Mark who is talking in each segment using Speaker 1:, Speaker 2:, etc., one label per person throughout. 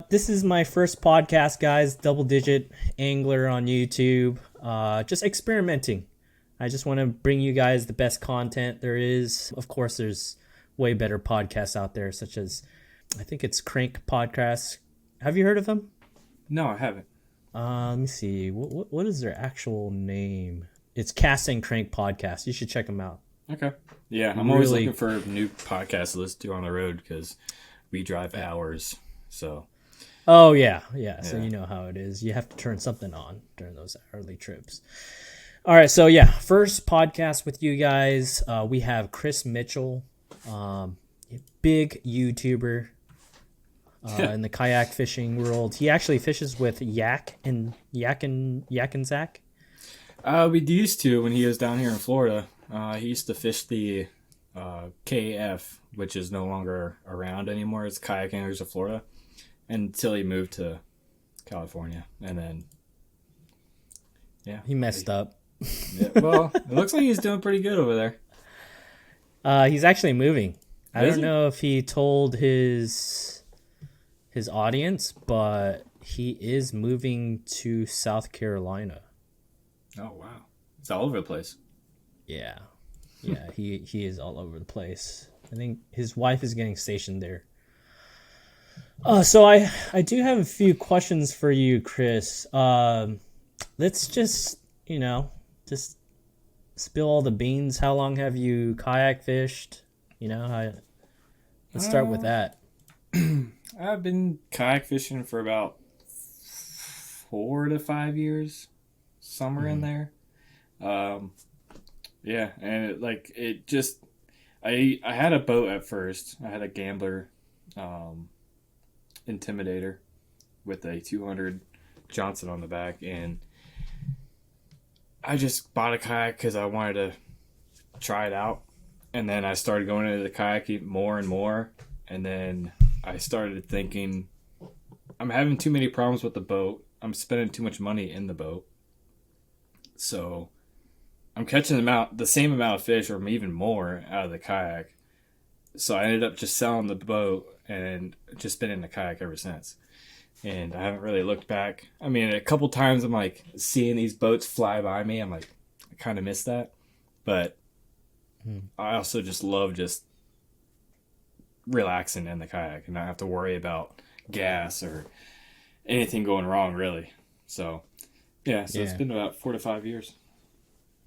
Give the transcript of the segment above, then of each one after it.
Speaker 1: This is my first podcast, guys. Double digit angler on YouTube. Just experimenting. I just want to bring you guys the best content there is. Of course, there's way better podcasts out there, such as, I think it's Crank Podcast. Have you heard of them?
Speaker 2: No, I haven't.
Speaker 1: Let me see. What is their actual name? It's Cast and Crank Podcast. You should check them out.
Speaker 2: Okay. Yeah, I'm always looking for new podcasts to listen to on the road because we drive hours. So.
Speaker 1: Oh, yeah. So you know how it is. You have to turn something on during those early trips. All right. So, yeah, first podcast with you guys. We have Chris Mitchell, big YouTuber in the kayak fishing world. He actually fishes with Yak and Zach.
Speaker 2: We used to when he was down here in Florida. He used to fish the KF, which is no longer around anymore. It's Kayak Anglers of Florida, until he moved to California, and then
Speaker 1: he messed up.
Speaker 2: Yeah, well, it looks like he's doing pretty good over there.
Speaker 1: He's actually moving. I don't know if he told his audience, but he is moving to South Carolina.
Speaker 2: Oh wow, it's all over the place.
Speaker 1: Yeah, he is all over the place. I think his wife is getting stationed there. So I do have a few questions for you, Chris. Let's just spill all the beans. How long have you kayak fished? Let's start with that.
Speaker 2: I've been kayak fishing for about 4 to 5 years, somewhere in there. Yeah, and I had a boat at first. I had a Gambler Intimidator with a 200 Johnson on the back, and I just bought a kayak because I wanted to try it out. And then I started going into the kayaking more and more, and then I started thinking, I'm having too many problems with the boat. I'm spending too much money in the boat. So I'm catching the same amount of fish or even more out of the kayak. So I ended up just selling the boat and just been in the kayak ever since. And I haven't really looked back. I mean, a couple times I'm like seeing these boats fly by me. I'm like, I kind of miss that. But I also just love just relaxing in the kayak and not have to worry about gas or anything going wrong, really. So, it's been about 4 to 5 years.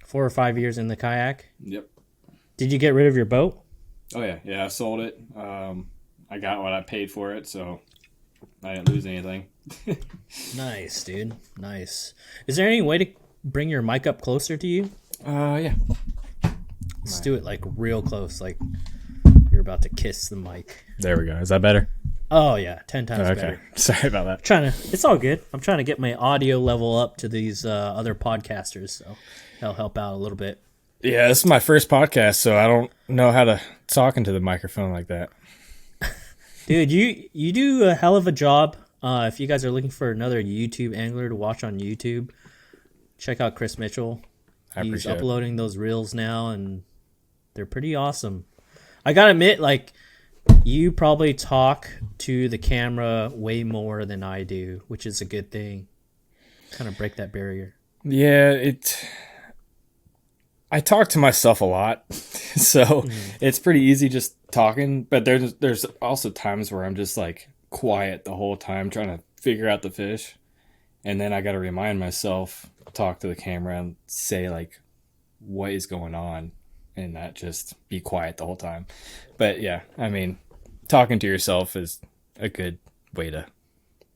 Speaker 1: 4 or 5 years in the kayak?
Speaker 2: Yep.
Speaker 1: Did you get rid of your boat?
Speaker 2: Oh, yeah. Yeah, I sold it. I got what I paid for it, so I didn't lose anything.
Speaker 1: Nice, dude. Nice. Is there any way to bring your mic up closer to you?
Speaker 2: Yeah.
Speaker 1: Let's do it like real close, like you're about to kiss the mic.
Speaker 2: There we go. Is that better?
Speaker 1: Oh, yeah. 10 times better.
Speaker 2: Sorry about that.
Speaker 1: It's all good. I'm trying to get my audio level up to these other podcasters, so that'll help out a little bit.
Speaker 2: Yeah, this is my first podcast, so I don't know how to talk into the microphone like that.
Speaker 1: Dude, you do a hell of a job. If you guys are looking for another YouTube angler to watch on YouTube, check out Chris Mitchell. He's uploading those reels now, and they're pretty awesome. I gotta admit, like, you probably talk to the camera way more than I do, which is a good thing. Kind of break that barrier.
Speaker 2: Yeah, I talk to myself a lot, so it's pretty easy just talking. But there's also times where I'm just like quiet the whole time trying to figure out the fish, and then I got to remind myself, talk to the camera and say like what is going on, and not just be quiet the whole time. But yeah, I mean, talking to yourself is a good way to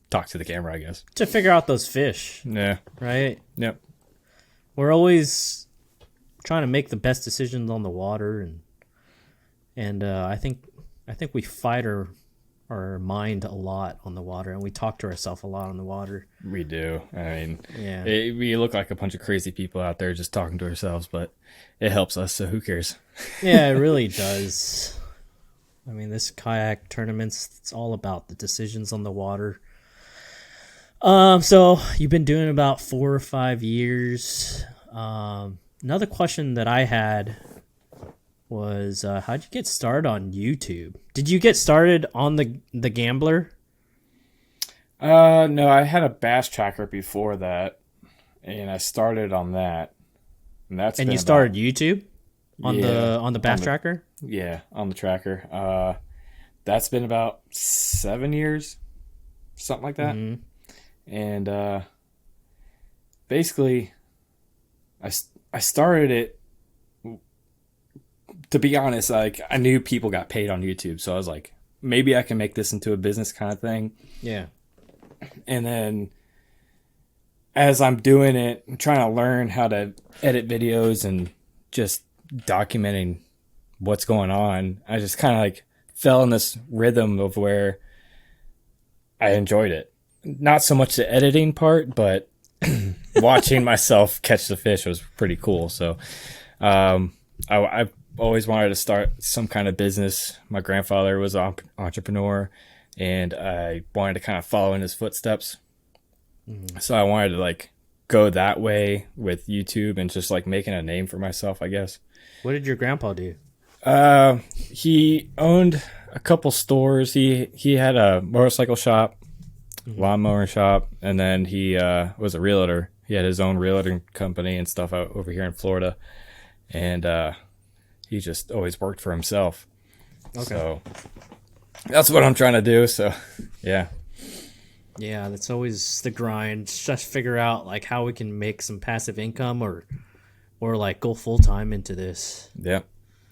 Speaker 2: talk to the camera, I guess.
Speaker 1: To figure out those fish.
Speaker 2: Yeah.
Speaker 1: Right?
Speaker 2: Yep.
Speaker 1: We're always trying to make the best decisions on the water, and I think we fight our mind a lot on the water, and we talk to ourselves a lot on the water.
Speaker 2: We do. I mean, we look like a bunch of crazy people out there just talking to ourselves, but it helps us, so who cares?
Speaker 1: Yeah, it really does. I mean, this kayak tournaments, it's all about the decisions on the water. So you've been doing about 4 or 5 years. Another question that I had was, how'd you get started on YouTube? Did you get started on the Gambler?
Speaker 2: No, I had a bass tracker before that, and I started on that. And
Speaker 1: And you started YouTube on
Speaker 2: yeah,
Speaker 1: the bass tracker?
Speaker 2: Yeah, on the tracker. That's been about 7 years, something like that.
Speaker 1: Mm-hmm.
Speaker 2: And basically, I started it. To be honest, like I knew people got paid on YouTube, so I was like, maybe I can make this into a business kind of thing.
Speaker 1: Yeah.
Speaker 2: And then as I'm doing it, I'm trying to learn how to edit videos and just documenting what's going on. I just kind of like fell in this rhythm of where I enjoyed it. Not so much the editing part, but watching myself catch the fish was pretty cool. So I always wanted to start some kind of business. My grandfather was an entrepreneur, and I wanted to kind of follow in his footsteps. Mm-hmm. So I wanted to like go that way with YouTube and just like making a name for myself, I guess.
Speaker 1: What did your grandpa do?
Speaker 2: He owned a couple stores. He had a motorcycle shop, lawnmower shop, and then he was a realtor. He had his own realtor company and stuff out over here in Florida, and he just always worked for himself. Okay. So that's what I'm trying to do. So yeah.
Speaker 1: Yeah, that's always the grind. Just figure out like how we can make some passive income or like go full time into this.
Speaker 2: Yeah.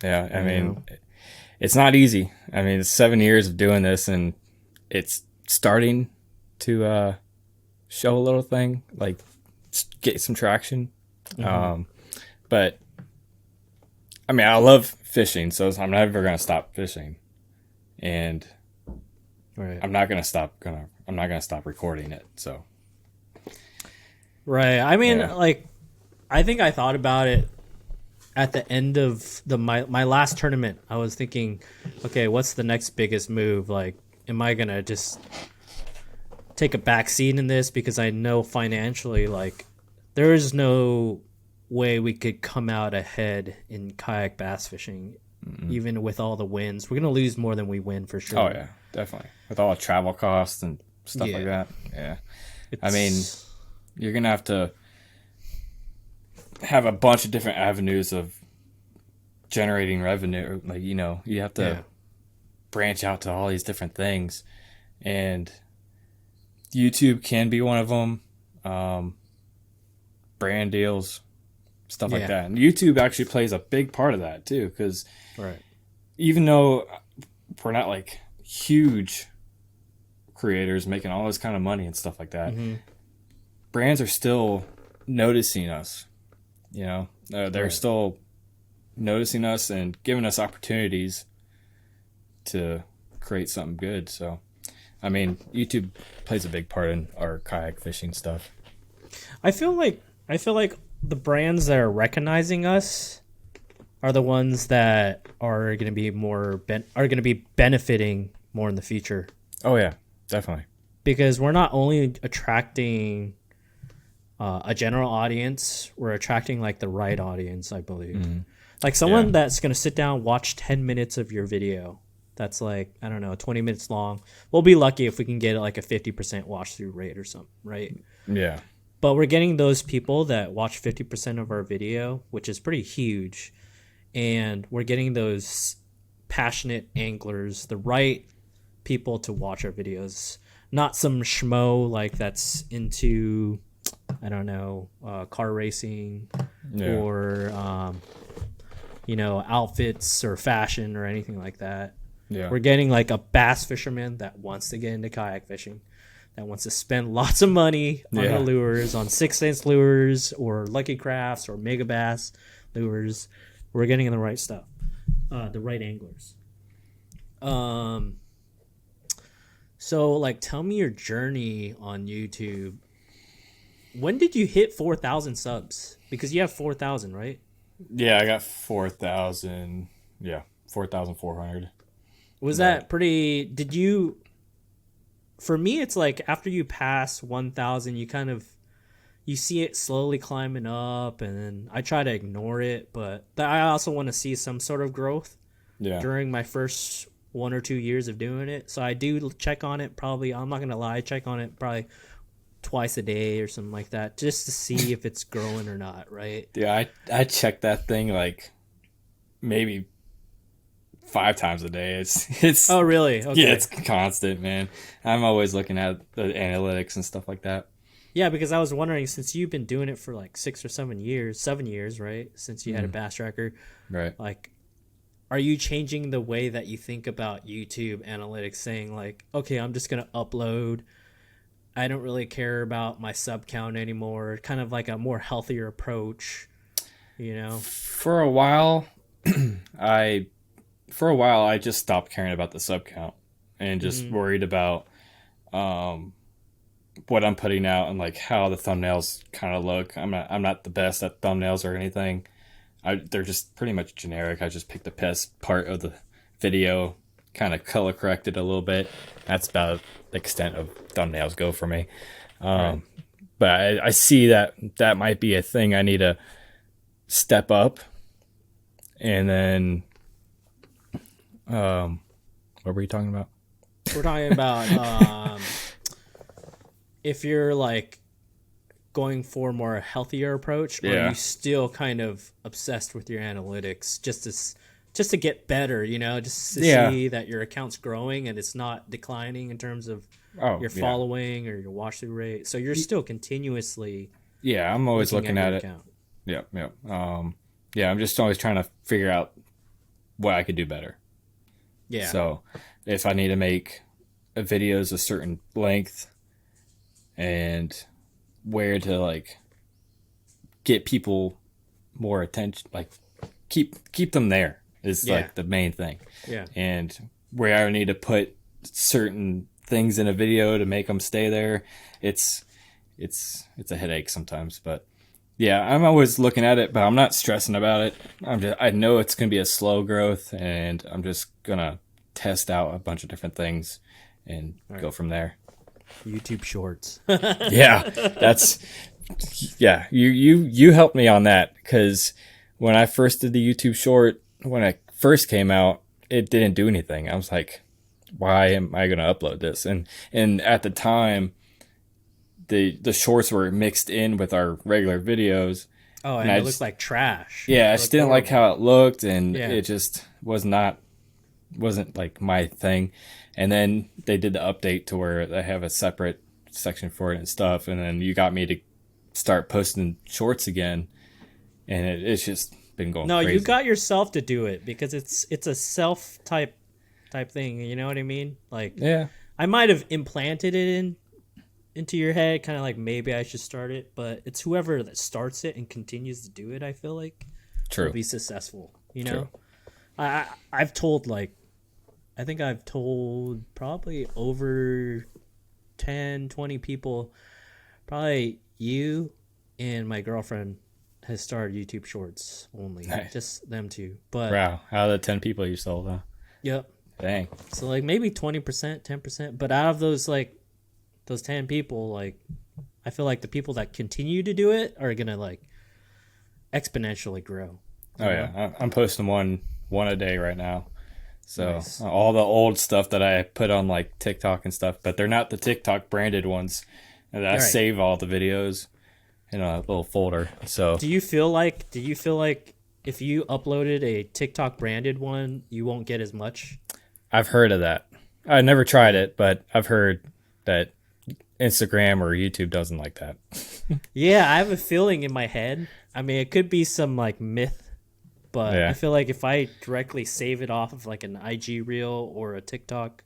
Speaker 2: Yeah. I mean, it's not easy. I mean, it's 7 years of doing this, and it's starting to show a little thing, like get some traction. Mm-hmm. But I mean, I love fishing, so I'm never going to stop fishing. And
Speaker 1: right.
Speaker 2: I'm not going to stop recording it. So
Speaker 1: right. I mean, like I think I thought about it at the end of my last tournament. I was thinking, okay, what's the next biggest move? Like, am I going to just take a back seat in this because I know financially like there is no way we could come out ahead in kayak bass fishing. Even with all the wins, we're gonna lose more than we win for sure.
Speaker 2: Oh yeah, definitely. With all the travel costs and stuff like that. Yeah. I mean, you're gonna have to have a bunch of different avenues of generating revenue. Like, you have to branch out to all these different things, and YouTube can be one of them. Brand deals, stuff like that. And YouTube actually plays a big part of that too, because even though we're not like huge creators making all this kind of money and stuff like that, brands are still noticing us. They're still noticing us and giving us opportunities to create something good. So, I mean, YouTube plays a big part in our kayak fishing stuff.
Speaker 1: I feel like the brands that are recognizing us are the ones that are going to be benefiting more in the future.
Speaker 2: Oh yeah, definitely.
Speaker 1: Because we're not only attracting a general audience, we're attracting like the right audience, I believe. Mm-hmm. Like someone that's going to sit down, watch 10 minutes of your video. That's like, I don't know, 20 minutes long. We'll be lucky if we can get like a 50% watch through rate or something, right?
Speaker 2: Yeah.
Speaker 1: But we're getting those people that watch 50% of our video, which is pretty huge. And we're getting those passionate anglers, the right people to watch our videos. Not some schmo like that's into, I don't know, car racing or, outfits or fashion or anything like that. Yeah. We're getting like a bass fisherman that wants to get into kayak fishing, that wants to spend lots of money on the lures, on 6-inch lures or Lucky Crafts or Mega Bass lures. We're getting the right stuff, the right anglers. So, like, tell me your journey on YouTube. When did you hit 4,000 subs? Because you have 4,000, right?
Speaker 2: Yeah, I got 4,000. Yeah, 4,400.
Speaker 1: Was that pretty? Did you? For me, it's like after you pass 1,000, you see it slowly climbing up, and then I try to ignore it, but I also want to see some sort of growth. Yeah. During my first 1 or 2 years of doing it. So I do check on it probably. I'm not gonna lie, I check on it probably twice a day or something like that, just to see if it's growing or not. Right?
Speaker 3: Yeah, I check that thing like maybe 5 times a day. It's
Speaker 1: Oh, really? Okay.
Speaker 3: yeah, it's constant, man. I'm always looking at the analytics and stuff like that.
Speaker 1: Yeah, because I was wondering, since you've been doing it for like 6 or 7 years, right? Since you had a bass tracker,
Speaker 3: Right.
Speaker 1: like, are you changing the way that you think about YouTube analytics, saying like, okay, I'm just gonna upload. I don't really care about my sub count anymore. Kind of like a more healthier approach, you know?
Speaker 3: For a while, I just stopped caring about the sub count and just worried about what I'm putting out and like how the thumbnails kind of look. I'm not the best at thumbnails or anything. They're just pretty much generic. I just picked the best part of the video, kind of color corrected a little bit. That's about the extent of thumbnails go for me.
Speaker 1: Right.
Speaker 3: But I see that might be a thing I need to step up. And then, what were you talking about?
Speaker 1: We're talking about if you're like going for a more healthier approach, or are you still kind of obsessed with your analytics just to get better, you know, just to see that your account's growing and it's not declining in terms of your following or your watch through rate. So you're still continuously
Speaker 3: I'm always looking at it.
Speaker 1: Account.
Speaker 3: I'm just always trying to figure out what I could do better.
Speaker 1: Yeah.
Speaker 3: So if I need to make videos a certain length and where to like get people more attention, like keep them there is like the main thing.
Speaker 1: Yeah.
Speaker 3: And where I need to put certain things in a video to make them stay there, it's a headache sometimes. But yeah, I'm always looking at it, but I'm not stressing about it. I know it's gonna be a slow growth, and I'm just gonna test out a bunch of different things and go from there.
Speaker 1: YouTube Shorts.
Speaker 3: You helped me on that, because when I first did the YouTube short, when I first came out, it didn't do anything. I was like, why am I going to upload this? And at the time, the shorts were mixed in with our regular videos.
Speaker 1: Oh, and it looked like trash.
Speaker 3: Yeah, I just didn't like how it looked, and
Speaker 1: Yeah.
Speaker 3: it just wasn't like my thing. And then they did the update to where they have a separate section for it and stuff. And then you got me to start posting shorts again, and it's just been going crazy.
Speaker 1: You got yourself to do it, because it's a self type thing. You know what I mean? Like,
Speaker 3: yeah,
Speaker 1: I might have implanted it into your head, kind of like maybe I should start it, but it's whoever that starts it and continues to do it, I feel like,
Speaker 3: True.
Speaker 1: will be successful. You know,
Speaker 3: True.
Speaker 1: I've told I think I've told probably over 10, 20 people, probably you and my girlfriend has started YouTube Shorts only.
Speaker 3: Nice.
Speaker 1: Just them two. But
Speaker 3: Wow. Out of the 10 people you sold, huh?
Speaker 1: Yep.
Speaker 3: Dang.
Speaker 1: So like maybe 20%, 10%. But out of those 10 people, like, I feel like the people that continue to do it are gonna like exponentially grow.
Speaker 3: Oh yeah. I'm posting one a day right now. So
Speaker 1: Nice.
Speaker 3: all the old stuff that I put on like TikTok and stuff, but they're not the TikTok branded ones. And I save all the videos in a little folder. So
Speaker 1: Do you feel like if you uploaded a TikTok branded one, you won't get as much?
Speaker 3: I've heard of that. I never tried it, but I've heard that Instagram or YouTube doesn't like that.
Speaker 1: Yeah, I have a feeling in my head. I mean, it could be some like myth, but I feel like if I directly save it off of like an IG reel or a TikTok,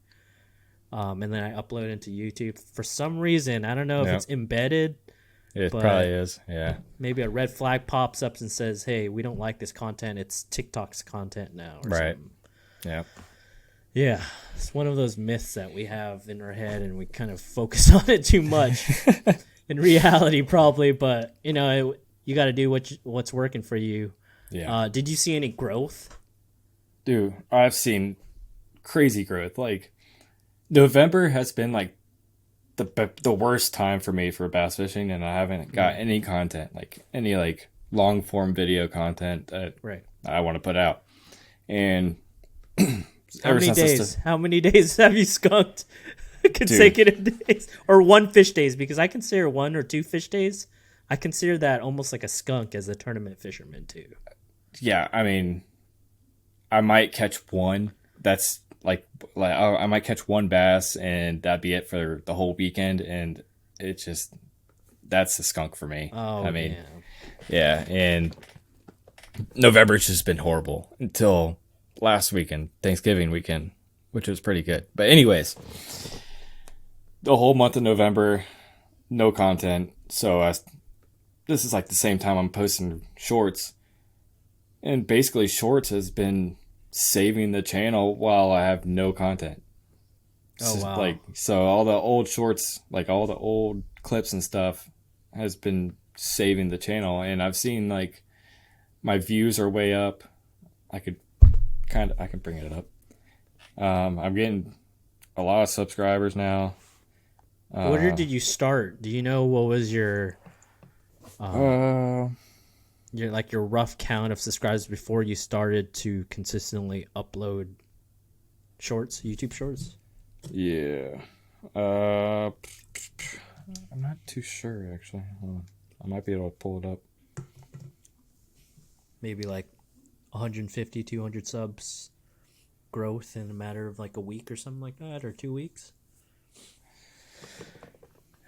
Speaker 1: and then I upload it to YouTube, for some reason, I don't know if it's embedded.
Speaker 3: It probably is, yeah.
Speaker 1: Maybe a red flag pops up and says, hey, we don't like this content. It's TikTok's content now. Or
Speaker 3: Right.
Speaker 1: something.
Speaker 3: Yeah.
Speaker 1: Yeah. It's one of those myths that we have in our head, and we kind of focus on it too much. In reality, probably. But, you know, you got to do what's working for you.
Speaker 3: Yeah.
Speaker 1: Did you see any growth?
Speaker 3: Dude, I've seen crazy growth. Like, November has been like the worst time for me for bass fishing, and I haven't got any content, like any like long form video content that I want to put out. And
Speaker 1: How many days? How many days have you skunked? Consecutive days, or one fish days? Because I consider 1 or 2 fish days. I consider that almost like a skunk as a tournament fisherman too.
Speaker 3: Yeah, I mean, I might catch one. That's I might catch one bass, and that'd be it for the whole weekend. And it just that's a skunk for me.
Speaker 1: Oh,
Speaker 3: I mean, yeah. And November's just been horrible until last weekend, Thanksgiving weekend, which was pretty good. But anyways, the whole month of November, no content. So this is like the same time I'm posting shorts, and basically shorts has been saving the channel while I have no content.
Speaker 1: Oh wow!
Speaker 3: So all the old shorts, like all the old clips and stuff, has been saving the channel, and I've seen like my views are way up. I can bring it up. I'm getting a lot of subscribers now.
Speaker 1: What year did you start? Do you know what was your rough count of subscribers before you started to consistently upload shorts, YouTube shorts?
Speaker 3: Yeah. I'm not too sure actually. I might be able to pull it up.
Speaker 1: Maybe like 150, 200 subs growth in a matter of like a week or something like that, or 2 weeks?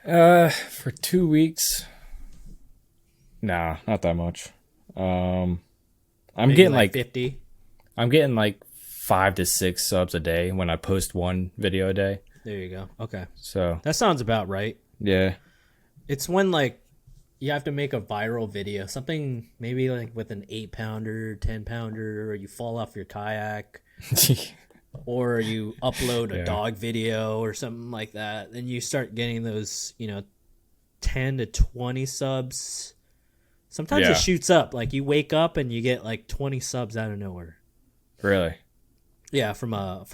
Speaker 3: For 2 weeks, nah, not that much. I'm
Speaker 1: Maybe
Speaker 3: getting like
Speaker 1: 50.
Speaker 3: I'm getting like 5 to 6 subs a day when I post one video a day.
Speaker 1: There you go. Okay,
Speaker 3: So
Speaker 1: that sounds about right.
Speaker 3: yeah,
Speaker 1: It's when like you have to make a viral video, something maybe like with an 8-pounder, 10-pounder, or you fall off your kayak, or you upload a dog video or something like that. Then you start getting those, 10 to 20 subs. Sometimes it shoots up. Like you wake up and you get like 20 subs out of nowhere.
Speaker 3: really.
Speaker 1: Yeah, from a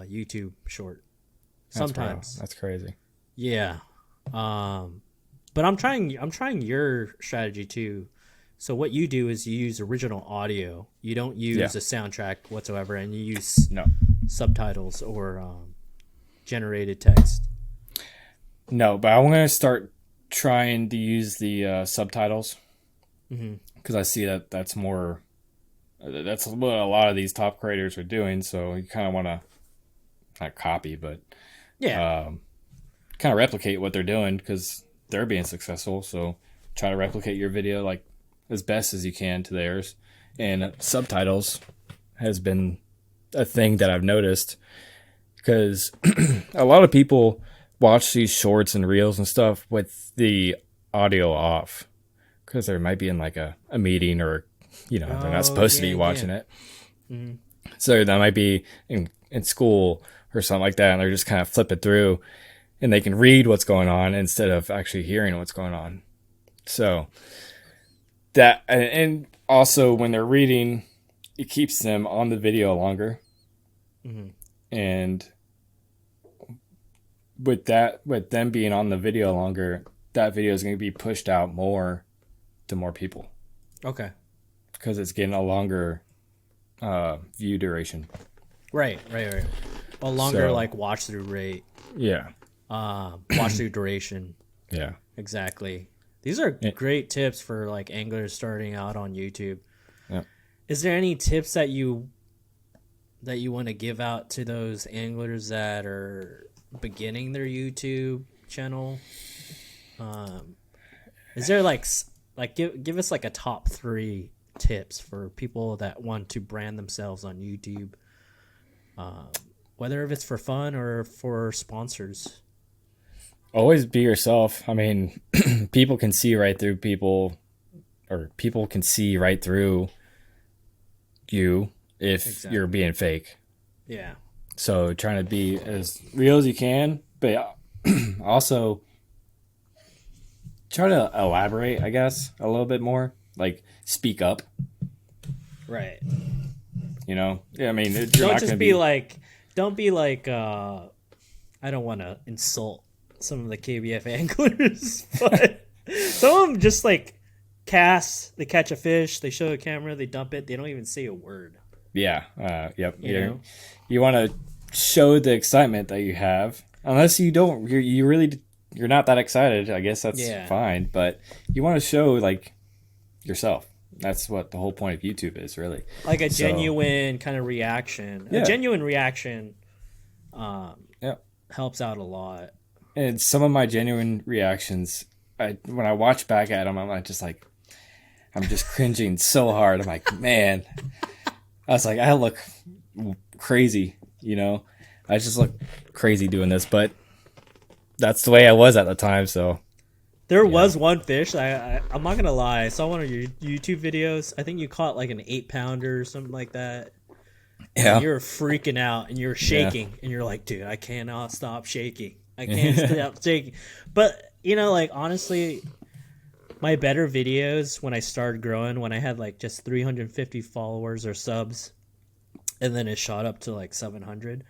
Speaker 1: YouTube short. Sometimes
Speaker 3: That's crazy.
Speaker 1: Yeah. But I'm trying your strategy too. So what you do is you use original audio. You don't use a soundtrack whatsoever, and you use subtitles or generated text.
Speaker 3: No, but I'm gonna start trying to use the subtitles because I see that that's more. That's what a lot of these top creators are doing. So you kind of want to not copy, but kind of replicate what they're doing because they're being successful. So try to replicate your video like as best as you can to theirs. And subtitles has been a thing that I've noticed because a lot of people watch these shorts and reels and stuff with the audio off because they might be in like a meeting or they're not supposed to be watching it. Mm-hmm. So that might be in school or something like that, and they're just kind of flipping through and they can read what's going on instead of actually hearing what's going on. So that, and also when they're reading, it keeps them on the video longer. Mm-hmm. And with them being on the video longer, that video is going to be pushed out more to more people.
Speaker 1: Okay.
Speaker 3: Because it's getting a longer view duration.
Speaker 1: Right. A longer watch through rate.
Speaker 3: Yeah.
Speaker 1: Watch through duration.
Speaker 3: Yeah.
Speaker 1: Exactly. These are great tips for like anglers starting out on YouTube.
Speaker 3: Yeah.
Speaker 1: Is there any tips that you want to give out to those anglers that are beginning their YouTube channel? Is there give us like a top 3 tips for people that want to brand themselves on YouTube, whether if it's for fun or for sponsors?
Speaker 3: Always be yourself. I mean, people can see right through people, or people can see right through you if you're being fake.
Speaker 1: Yeah.
Speaker 3: So trying to be as real as you can, but also try to elaborate, I guess, a little bit more. Like speak up.
Speaker 1: Right.
Speaker 3: Yeah, I mean, you're
Speaker 1: don't
Speaker 3: not
Speaker 1: just be like, don't be like, I don't want to insult some of the KBF anglers, but some of them just like cast, they catch a fish, they show a camera, they dump it, they don't even say a word.
Speaker 3: Yeah. Yep.
Speaker 1: You know?
Speaker 3: You want to show the excitement that you have, unless you don't. You're not that excited. I guess that's fine. But you want to show like yourself. That's what the whole point of YouTube is, really.
Speaker 1: Like a genuine kind of reaction.
Speaker 3: Yeah.
Speaker 1: A genuine reaction helps out a lot.
Speaker 3: And some of my genuine reactions, when I watch back at them, I'm just cringing so hard. I'm like, man, I was like, I look crazy, you know? I just look crazy doing this, but that's the way I was at the time, so.
Speaker 1: There was one fish. I'm not gonna lie. I saw one of your YouTube videos. I think you caught like an 8-pounder or something like that.
Speaker 3: Yeah.
Speaker 1: And you were freaking out and you were shaking, and you're like, dude, I cannot stop shaking. I can't stop shaking. But you know, like honestly, my better videos when I started growing, when I had like just 350 followers or subs, and then it shot up to like 700.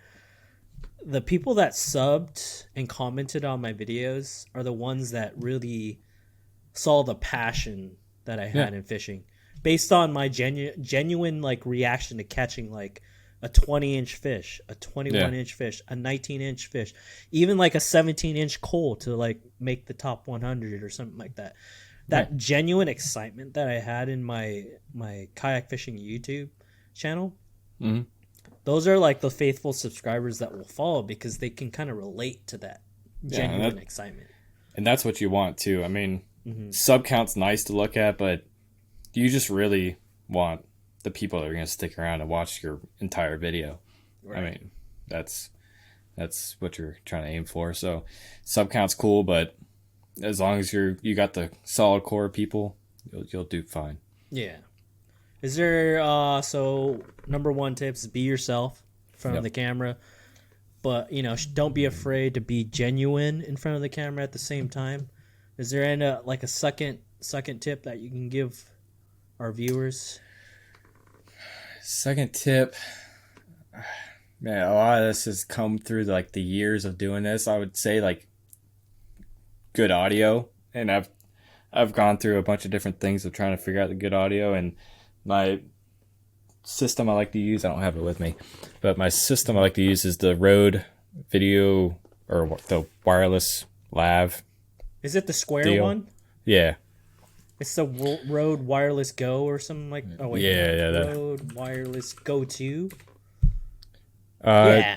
Speaker 1: The people that subbed and commented on my videos are the ones that really saw the passion that I had in fishing, based on my genuine like reaction to catching like a 20-inch fish, a 21-inch fish, a 19-inch fish, even like a 17-inch coal to like make the top 100 or something like that. That genuine excitement that I had in my kayak fishing YouTube channel.
Speaker 3: Mm-hmm.
Speaker 1: Those are like the faithful subscribers that will follow because they can kind of relate to that genuine excitement.
Speaker 3: And that's what you want too. I mean, sub count's nice to look at, but you just really want the people that are going to stick around and watch your entire video. Right. I mean, that's what you're trying to aim for. So sub count's cool, but as long as you got the solid core of people, you'll do fine.
Speaker 1: Yeah. Is there so number one tips is be yourself in front of the camera, but you know, don't be afraid to be genuine in front of the camera at the same time. Is there any like a second tip that you can give our viewers?
Speaker 3: Second tip, man, a lot of this has come through like the years of doing this. I would say like good audio, and I've gone through a bunch of different things of trying to figure out the good audio. And my system I like to use, I don't have it with me, but my system I like to use is the Rode Video, or the wireless lav.
Speaker 1: Is it the square
Speaker 3: deal.
Speaker 1: one?
Speaker 3: Yeah.
Speaker 1: It's the Rode Wireless Go or something like. Oh wait, Rode Wireless Go 2. Yeah.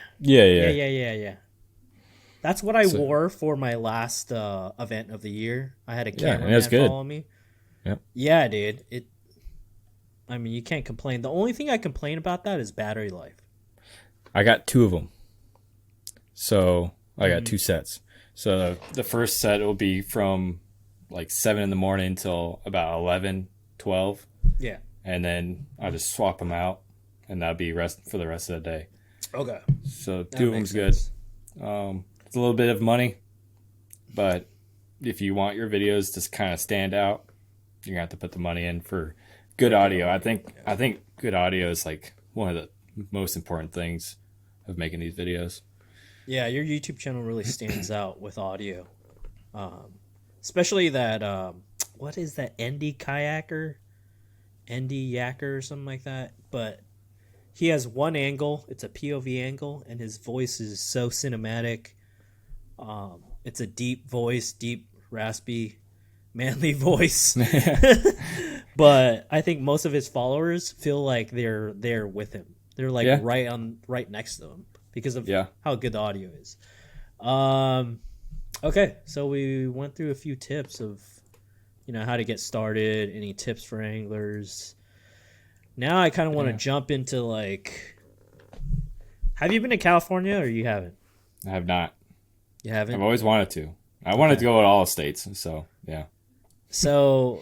Speaker 1: That's what I wore for my last event of the year. I had a cameraman follow me.
Speaker 3: Yep.
Speaker 1: Yeah, dude. I mean, you can't complain. The only thing I complain about that is battery life.
Speaker 3: I got 2 of them. So I got 2 sets. So the first set will be from like 7 in the morning till about 11, 12.
Speaker 1: Yeah.
Speaker 3: And then I just swap them out, and that'll be for the rest of the day.
Speaker 1: Okay.
Speaker 3: So 2 of them's good. It's a little bit of money, but if you want your videos to kind of stand out, you're gonna have to put the money in for good audio. I think good audio is like one of the most important things of making these videos.
Speaker 1: Yeah, your YouTube channel really stands out with audio, especially that. What is that? Andy Kayaker, or something like that. But he has one angle. It's a POV angle, and his voice is so cinematic. It's a deep voice, deep, raspy, manly voice. But I think most of his followers feel like they're there with him. They're like right next to him because of how good the audio is. Okay, so we went through a few tips of, you know, how to get started, any tips for anglers. Now I kind of want to jump into like, have you been to California or you haven't?
Speaker 3: I have not.
Speaker 1: You haven't?
Speaker 3: I've always wanted to. I wanted to go to all states, so yeah.
Speaker 1: So,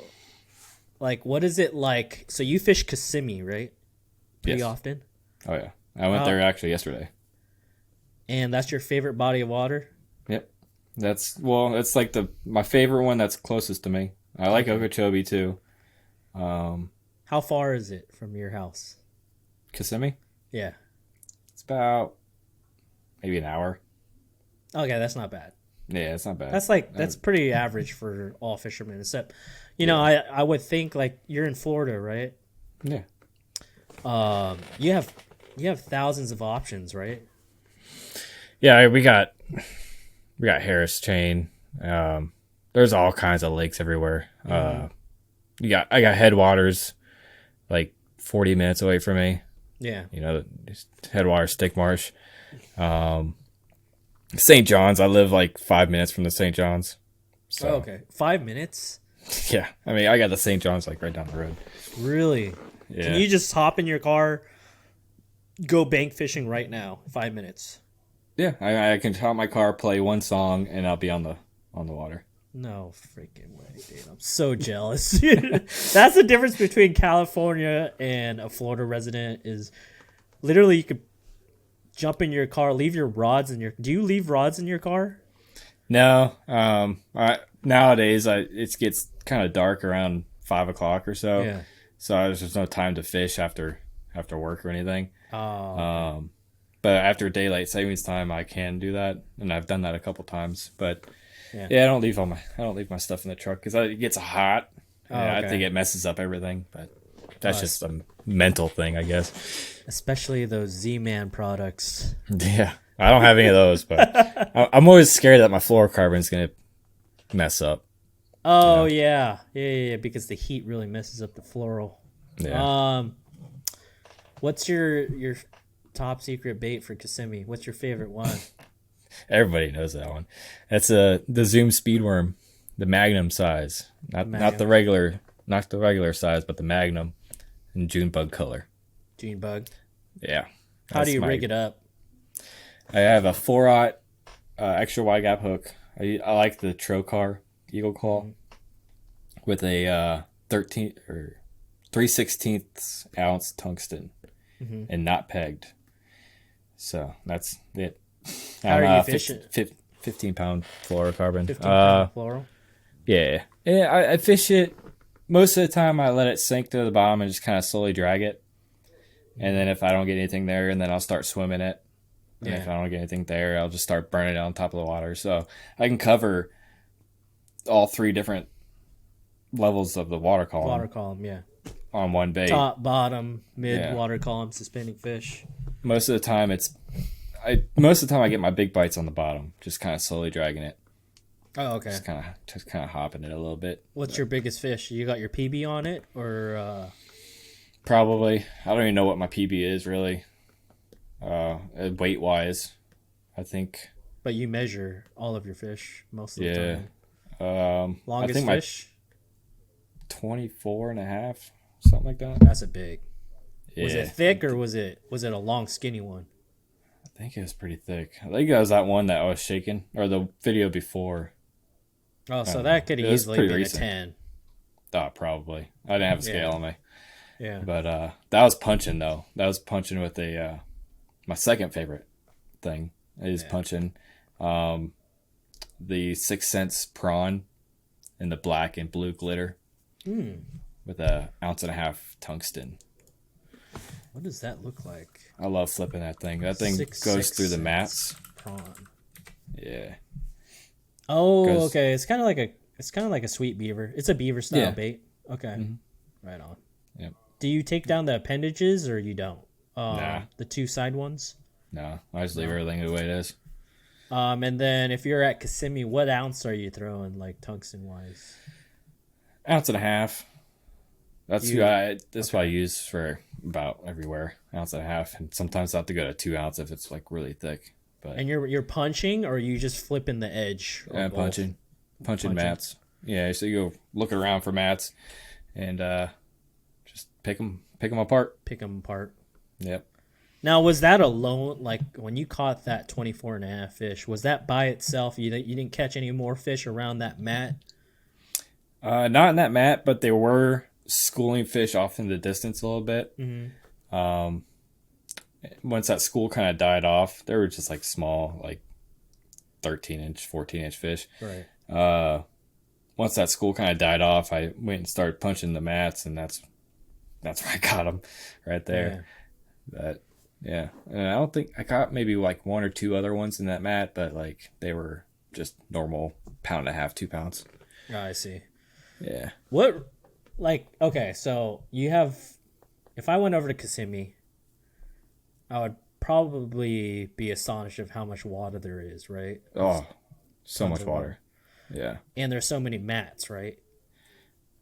Speaker 1: like, what is it like? So you fish Kissimmee, right? Pretty often?
Speaker 3: Oh, yeah. I went there actually yesterday.
Speaker 1: And that's your favorite body of water?
Speaker 3: Yep. That's like my favorite one that's closest to me. I like Okeechobee too.
Speaker 1: How far is it from your house?
Speaker 3: Kissimmee?
Speaker 1: Yeah.
Speaker 3: It's about maybe an hour.
Speaker 1: Okay, that's not bad.
Speaker 3: Yeah, it's not bad.
Speaker 1: That's pretty average for all fishermen, except, you know, I would think like you're in Florida, right?
Speaker 3: Yeah.
Speaker 1: You have thousands of options, right?
Speaker 3: Yeah, we got Harris chain. There's all kinds of lakes everywhere. I got headwaters like 40 minutes away from me.
Speaker 1: Yeah.
Speaker 3: You know, headwaters, Stick Marsh. St. John's. I live like 5 minutes from the St. John's. So,
Speaker 1: Oh, okay. 5 minutes?
Speaker 3: yeah. I mean, I got the St. John's like right down the road.
Speaker 1: Really?
Speaker 3: Yeah.
Speaker 1: Can you just hop in your car, go bank fishing right now? 5 minutes.
Speaker 3: Yeah, I can hop my car, play one song, and I'll be on the water.
Speaker 1: No freaking way, dude. I'm so jealous. That's the difference between California and a Florida resident is literally you could jump in your car, leave your rods in your... Do you leave rods in your car?
Speaker 3: No. Nowadays, it gets kind of dark around 5 o'clock or so.
Speaker 1: Yeah.
Speaker 3: So there's just no time to fish after work or anything.
Speaker 1: Oh.
Speaker 3: But after daylight savings time, I can do that, and I've done that a couple times. But
Speaker 1: Yeah.
Speaker 3: I don't leave my stuff in the truck because it gets hot. I
Speaker 1: okay.
Speaker 3: think it messes up everything. But that's just a mental thing, I guess.
Speaker 1: Especially those Z-Man products.
Speaker 3: Yeah, I don't have any of those, but I'm always scared that my fluorocarbon's gonna mess up.
Speaker 1: Oh, yeah. Yeah, because the heat really messes up the floral.
Speaker 3: Yeah.
Speaker 1: What's your top secret bait for Kissimmee? What's your favorite one?
Speaker 3: Everybody knows that one. That's the Zoom Speedworm, the Magnum size, not the regular size, but the Magnum in June bug color.
Speaker 1: June bug.
Speaker 3: Yeah.
Speaker 1: How do you rig it up?
Speaker 3: I have a 4/0 extra wide gap hook. I like the Trocar Eagle Claw with a 3/16 ounce tungsten and not pegged. So that's it.
Speaker 1: How are you fishing?
Speaker 3: 15-pound fluorocarbon.
Speaker 1: 15-pound floral?
Speaker 3: Yeah. I fish it. Most of the time I let it sink to the bottom and just kind of slowly drag it. And then if I don't get anything there, and then I'll start swimming it. And if I don't get anything there, I'll just start burning it on top of the water. So I can cover all 3 different levels of the water column.
Speaker 1: Water column, yeah.
Speaker 3: On one bait.
Speaker 1: Top, bottom, mid, water column, suspending fish.
Speaker 3: Most of the time I get my big bites on the bottom, just kind of slowly dragging it.
Speaker 1: Oh, okay.
Speaker 3: Just kind of hopping it a little bit.
Speaker 1: What's your biggest fish? You got your PB on it, or?
Speaker 3: Probably. I don't even know what my PB is really. Weight wise, I think.
Speaker 1: But you measure all of your fish most of the time.
Speaker 3: I
Speaker 1: Longest
Speaker 3: think
Speaker 1: fish?
Speaker 3: 24 and a half, something like that.
Speaker 1: That's a big.
Speaker 3: Yeah.
Speaker 1: Was it thick or was it a long skinny one?
Speaker 3: I think it was pretty thick. I think it was that one that I was shaking, or the video before.
Speaker 1: Oh, so that could have easily been recent. A 10.
Speaker 3: Oh, probably. I didn't have a scale on me.
Speaker 1: Yeah.
Speaker 3: But that was punching though. That was punching with my second favorite thing is punching the 6 cents prawn in the black and blue glitter with a 1.5 ounce tungsten.
Speaker 1: What does that look like?
Speaker 3: I love flipping that thing. That thing goes through the mats.
Speaker 1: Prawn.
Speaker 3: Yeah.
Speaker 1: Oh, okay. It's kind of like a sweet beaver. It's a beaver style bait. Okay. Mm-hmm. Right on.
Speaker 3: Yep.
Speaker 1: Do you take down the appendages or you don't?
Speaker 3: Nah.
Speaker 1: The 2 side ones?
Speaker 3: No, I just leave everything the way it is.
Speaker 1: And then if you're at Kissimmee, what ounce are you throwing, like tungsten wise?
Speaker 3: 1.5 ounces. That's what I use for about everywhere. 1.5 ounces, and sometimes I have to go to 2 ounce if it's like really thick. But
Speaker 1: and you're punching, or are you just flipping the edge?
Speaker 3: Yeah, punching mats. Yeah, so you go look around for mats, and just pick them apart.
Speaker 1: Pick them apart.
Speaker 3: Yep.
Speaker 1: Now, was that alone? Like when you caught that 24.5 fish, was that by itself? You didn't catch any more fish around that mat?
Speaker 3: Not in that mat, but there were schooling fish off in the distance a little bit. Mm-hmm. Once that school kind of died off, they were just like small, like 13-inch, 14-inch fish.
Speaker 1: Right.
Speaker 3: Once that school kind of died off, I went and started punching the mats, and that's where I got them right there. Yeah. But yeah, and I don't think I caught maybe like 1 or 2 other ones in that mat, but like they were just normal 1.5 pounds, 2 pounds.
Speaker 1: Oh, I see.
Speaker 3: Yeah.
Speaker 1: What, like, okay, so you have if I went over to Kissimmee, I would probably be astonished of how much water there is, right?
Speaker 3: Oh, so
Speaker 1: Tons
Speaker 3: much
Speaker 1: of
Speaker 3: water. Yeah.
Speaker 1: And there's so many mats, right?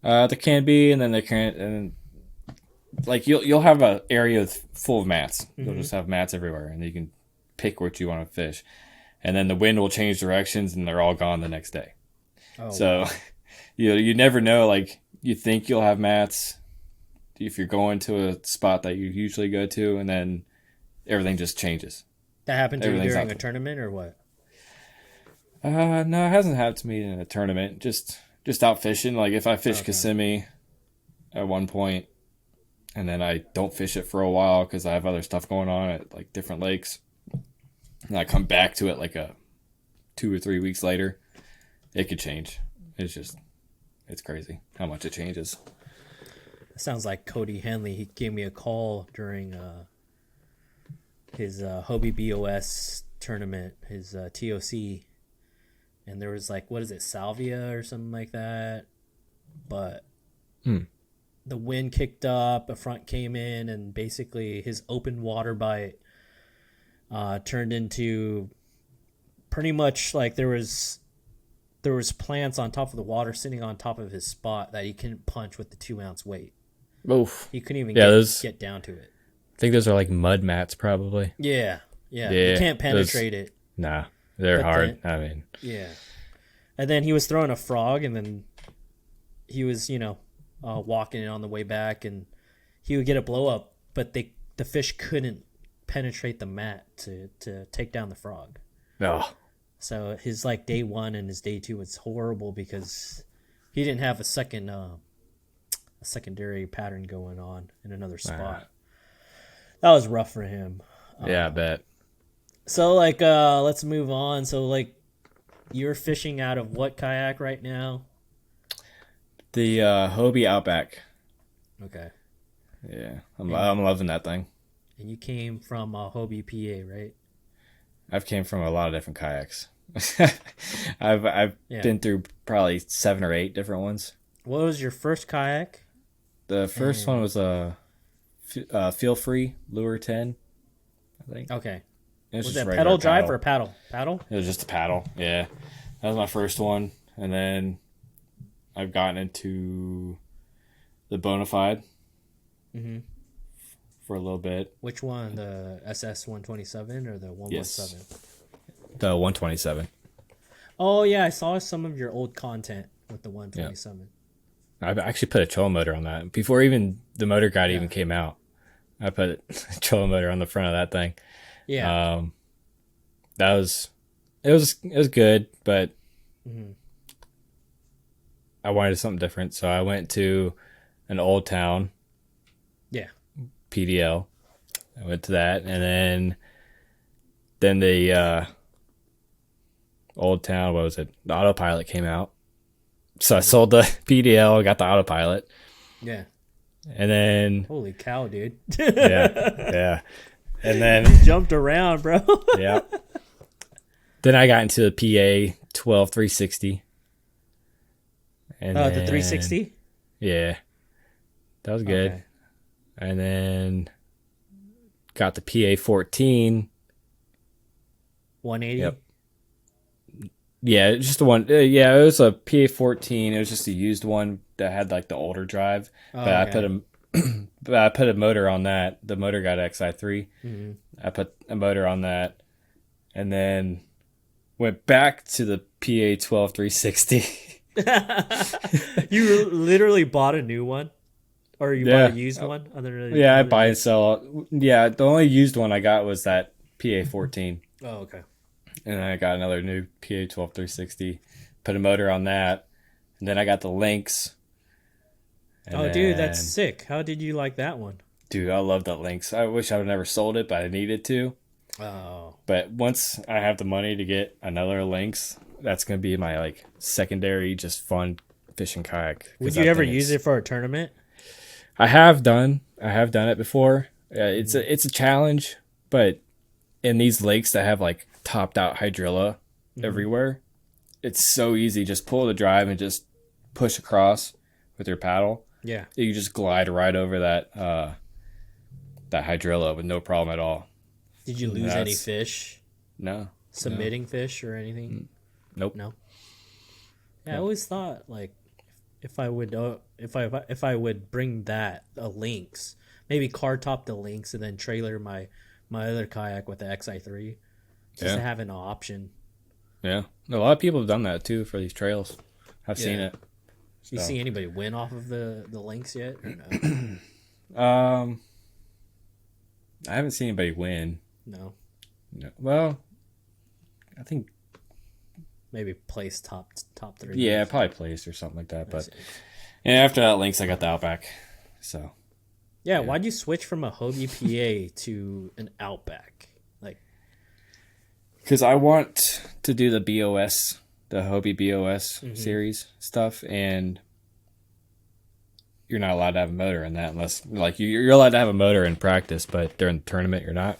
Speaker 3: There can be, and then there can't, and like you'll have an area full of mats. You'll just have mats everywhere, and you can pick what you want to fish. And then the wind will change directions, and they're all gone the next day.
Speaker 1: Oh,
Speaker 3: So,
Speaker 1: wow.
Speaker 3: you never know. Like you think you'll have mats if you're going to a spot that you usually go to, and then everything just changes.
Speaker 1: That happened to you
Speaker 3: everything's
Speaker 1: during
Speaker 3: out.
Speaker 1: a tournament or what?
Speaker 3: No, it hasn't happened to me in a tournament. Just out fishing. Like if I fish
Speaker 1: Okay.
Speaker 3: Kissimmee at one point, and then I don't fish it for a while because I have other stuff going on at like different lakes, and I come back to it like 2 or 3 weeks later, it could change. It's crazy how much it changes.
Speaker 1: It sounds like Cody Henley. He gave me a call during his Hobie BOS tournament, his TOC. And there was like, what is it, salvia or something like that? But the wind kicked up, a front came in, and basically his open water bite turned into pretty much like there was plants on top of the water sitting on top of his spot that he couldn't punch with the 2-ounce weight.
Speaker 4: Oof.
Speaker 1: He couldn't even get down to it.
Speaker 4: I think those are like mud mats, probably.
Speaker 1: Yeah.
Speaker 4: Yeah,
Speaker 1: You can't penetrate it.
Speaker 4: Nah, they're
Speaker 1: But
Speaker 4: hard. I mean,
Speaker 1: Yeah. And then he was throwing a frog, and then he was, walking it on the way back, and he would get a blow up, but the fish couldn't penetrate the mat to take down the frog.
Speaker 4: oh,
Speaker 1: So his like day 1 and his day 2 was horrible because he didn't have a secondary pattern going on in another spot. That was rough for him.
Speaker 4: yeah, I bet.
Speaker 1: So like let's move on. So like you're fishing out of what kayak right now?
Speaker 3: The Hobie Outback.
Speaker 1: Okay.
Speaker 3: Yeah, I'm loving that thing.
Speaker 1: And you came from Hobie, PA, right?
Speaker 3: I've came from a lot of different kayaks. I've
Speaker 1: Yeah.
Speaker 3: been through probably 7 or 8 different ones.
Speaker 1: What was your first kayak?
Speaker 3: The first one was a Feel Free Lure 10, I think.
Speaker 1: Okay.
Speaker 3: It
Speaker 1: Was
Speaker 3: just
Speaker 1: that
Speaker 3: regular
Speaker 1: pedal drive or paddle? Paddle?
Speaker 3: It was just a paddle. Yeah, that was my first one, and then I've gotten into the Bonafide for a little bit.
Speaker 1: Which one? The SS 127 or the 117?
Speaker 3: The 127.
Speaker 1: Oh yeah, I saw some of your old content with the 127.
Speaker 3: I actually put a trolling motor on that before even the motor guide even came out. I put a trolling motor on the front of that thing.
Speaker 1: Yeah.
Speaker 3: It was good, but I wanted something different, so I went to an Old Town.
Speaker 1: Yeah.
Speaker 3: PDL. I went to that, and then the Old Town, what was it? The Autopilot came out. So I sold the PDL, got the Autopilot,
Speaker 1: Yeah.
Speaker 3: and then
Speaker 1: Holy cow, dude.
Speaker 3: yeah. And then
Speaker 1: Jumped around, bro.
Speaker 3: yeah. Then I got into the PA 12360. And
Speaker 1: The 360?
Speaker 3: Yeah. That was good.
Speaker 1: Okay.
Speaker 3: And then got the PA 14.
Speaker 1: 180?
Speaker 3: Yep. Yeah, just the one. Yeah, it was a PA 14. It was just a used one that had like the older drive. But I put a motor on that. The motor got XI3.
Speaker 1: Mm-hmm.
Speaker 3: I put a motor on that, and then went back to the PA 12360.
Speaker 1: You literally bought a new one? Or you bought a used one?
Speaker 3: Yeah, I buy and sell. Yeah, the only used one I got was that PA 14.
Speaker 1: Oh, okay.
Speaker 3: And then I got another new PA 12360. Put a motor on that. And then I got the Lynx. And
Speaker 1: Dude, that's sick. How did you like that one?
Speaker 3: Dude, I love that Lynx. I wish I would never sold it, but I needed to.
Speaker 1: Oh.
Speaker 3: But once I have the money to get another Lynx, that's going to be my like secondary, just fun fishing kayak.
Speaker 1: Would you ever use it for a tournament?
Speaker 3: I have done it before. It's a challenge, but in these lakes that have like topped out hydrilla everywhere, it's so easy. Just pull the drive and just push across with your paddle.
Speaker 1: Yeah.
Speaker 3: You just glide right over that that hydrilla with no problem at all.
Speaker 1: Did you lose any fish?
Speaker 3: No.
Speaker 1: Submitting fish or anything?
Speaker 3: Nope.
Speaker 1: No. Yeah, I always thought like if I would if I would bring that a lynx, maybe car top the lynx and then trailer my other kayak with the XI3, just to have an option.
Speaker 3: Yeah, a lot of people have done that too for these trails. I've seen it.
Speaker 1: You see anybody win off of the lynx yet or no?
Speaker 3: I haven't seen anybody win.
Speaker 1: No.
Speaker 3: Well, I think
Speaker 1: maybe place top 3.
Speaker 3: Yeah, probably placed or something like that. But yeah, after that Lynx, I got the Outback. So
Speaker 1: yeah, why'd you switch from a Hobie PA to an Outback? Like,
Speaker 3: because I want to do the BOS, the Hobie BOS series stuff, and you're not allowed to have a motor in that unless, like, you're allowed to have a motor in practice, but during the tournament, you're not.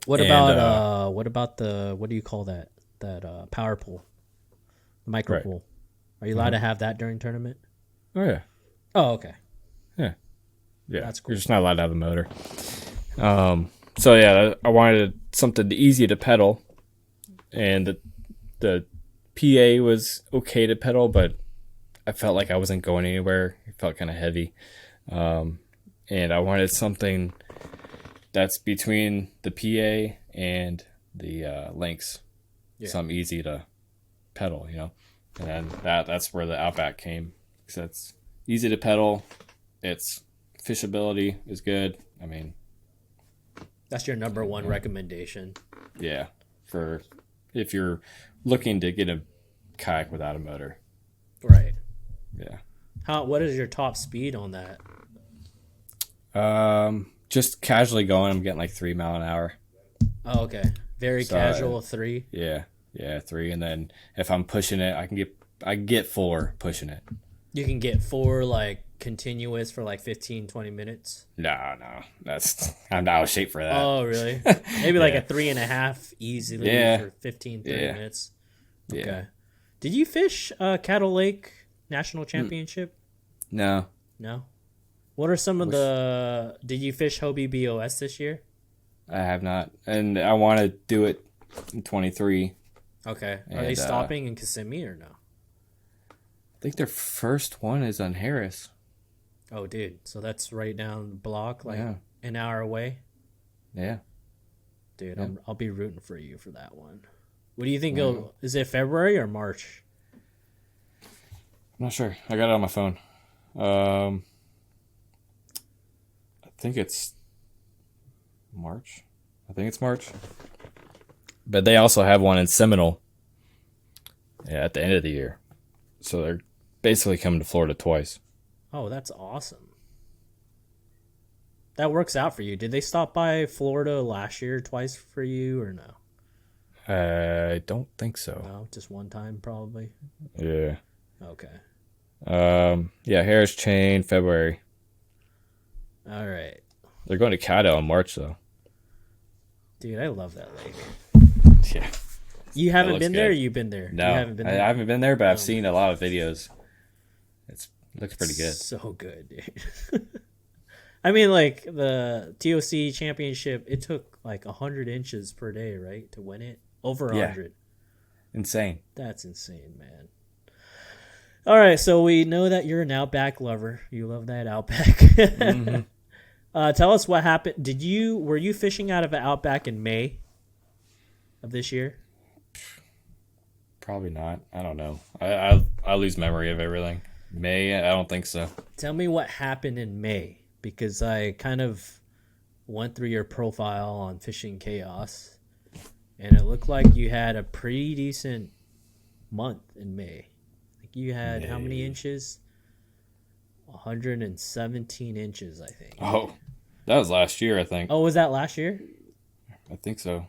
Speaker 1: What about the, what do you call that power pool, the micro pool? Are you allowed to have that during tournament?
Speaker 3: Oh yeah.
Speaker 1: Oh, okay.
Speaker 3: Yeah,
Speaker 1: That's cool.
Speaker 3: You're just not allowed to have a motor. So yeah, I wanted something easy to pedal, and the PA was okay to pedal, but I felt like I wasn't going anywhere. It felt kind of heavy, and I wanted something that's between the PA and the Lynx, something easy to pedal, you know. And then that's where the Outback came, because it's easy to pedal, its fishability is good. I mean,
Speaker 1: that's your number one recommendation.
Speaker 3: Yeah, for if you're looking to get a kayak without a motor.
Speaker 1: Right.
Speaker 3: Yeah.
Speaker 1: What is your top speed on that?
Speaker 3: Just casually going, I'm getting like 3 mile an hour.
Speaker 1: Oh, okay. Very casual, 3.
Speaker 3: Yeah, 3. And then if I'm pushing it, I can get 4 pushing it.
Speaker 1: You can get 4 like continuous for like 15-20 minutes.
Speaker 3: No, I'm out of shape for that.
Speaker 1: Oh, really? Maybe like a 3.5 easily for 15-30 minutes. Okay.
Speaker 3: Yeah.
Speaker 1: Did you fish Cattle Lake National Championship?
Speaker 3: No.
Speaker 1: What are some of the? Did you fish Hobie BOS this year?
Speaker 3: I have not, and I want to do it in 23.
Speaker 1: Okay. Are they stopping in Kissimmee or no?
Speaker 3: I think their first one is on Harris.
Speaker 1: Oh, dude. So that's right down the block, like an hour away.
Speaker 3: Yeah.
Speaker 1: Dude, I'll be rooting for you for that one. What do you think? Is it February or March?
Speaker 3: I'm not sure. I got it on my phone. I think it's March. But they also have one in Seminole. Yeah, at the end of the year. So they're basically coming to Florida twice.
Speaker 1: Oh, that's awesome. That works out for you. Did they stop by Florida last year twice for you or no?
Speaker 3: I don't think so.
Speaker 1: No, just one time probably.
Speaker 3: Yeah.
Speaker 1: Okay.
Speaker 3: Yeah, Harris Chain, February.
Speaker 1: All right.
Speaker 3: They're going to Caddo in March though.
Speaker 1: Dude, I love that lake.
Speaker 3: Yeah.
Speaker 1: You haven't been there or you've been there?
Speaker 3: No,
Speaker 1: you haven't been there?
Speaker 3: I haven't been there, but I've seen a lot of videos. It looks pretty good.
Speaker 1: So good, dude. I mean, like, the TOC championship, it took like 100 inches per day, right, to win it? Over 100.
Speaker 3: Insane.
Speaker 1: That's insane, man. All right, so we know that you're an Outback lover. You love that Outback. Tell us what happened. Were you fishing out of an Outback in May of this year?
Speaker 3: Probably not. I don't know. I lose memory of everything. May, I don't think so.
Speaker 1: Tell me what happened in May, because I kind of went through your profile on Fishing Chaos, and it looked like you had a pretty decent month in May. Like you had how many inches? 117 inches, I think.
Speaker 3: Oh, that was last year, I think.
Speaker 1: Oh, was that last year?
Speaker 3: I think so.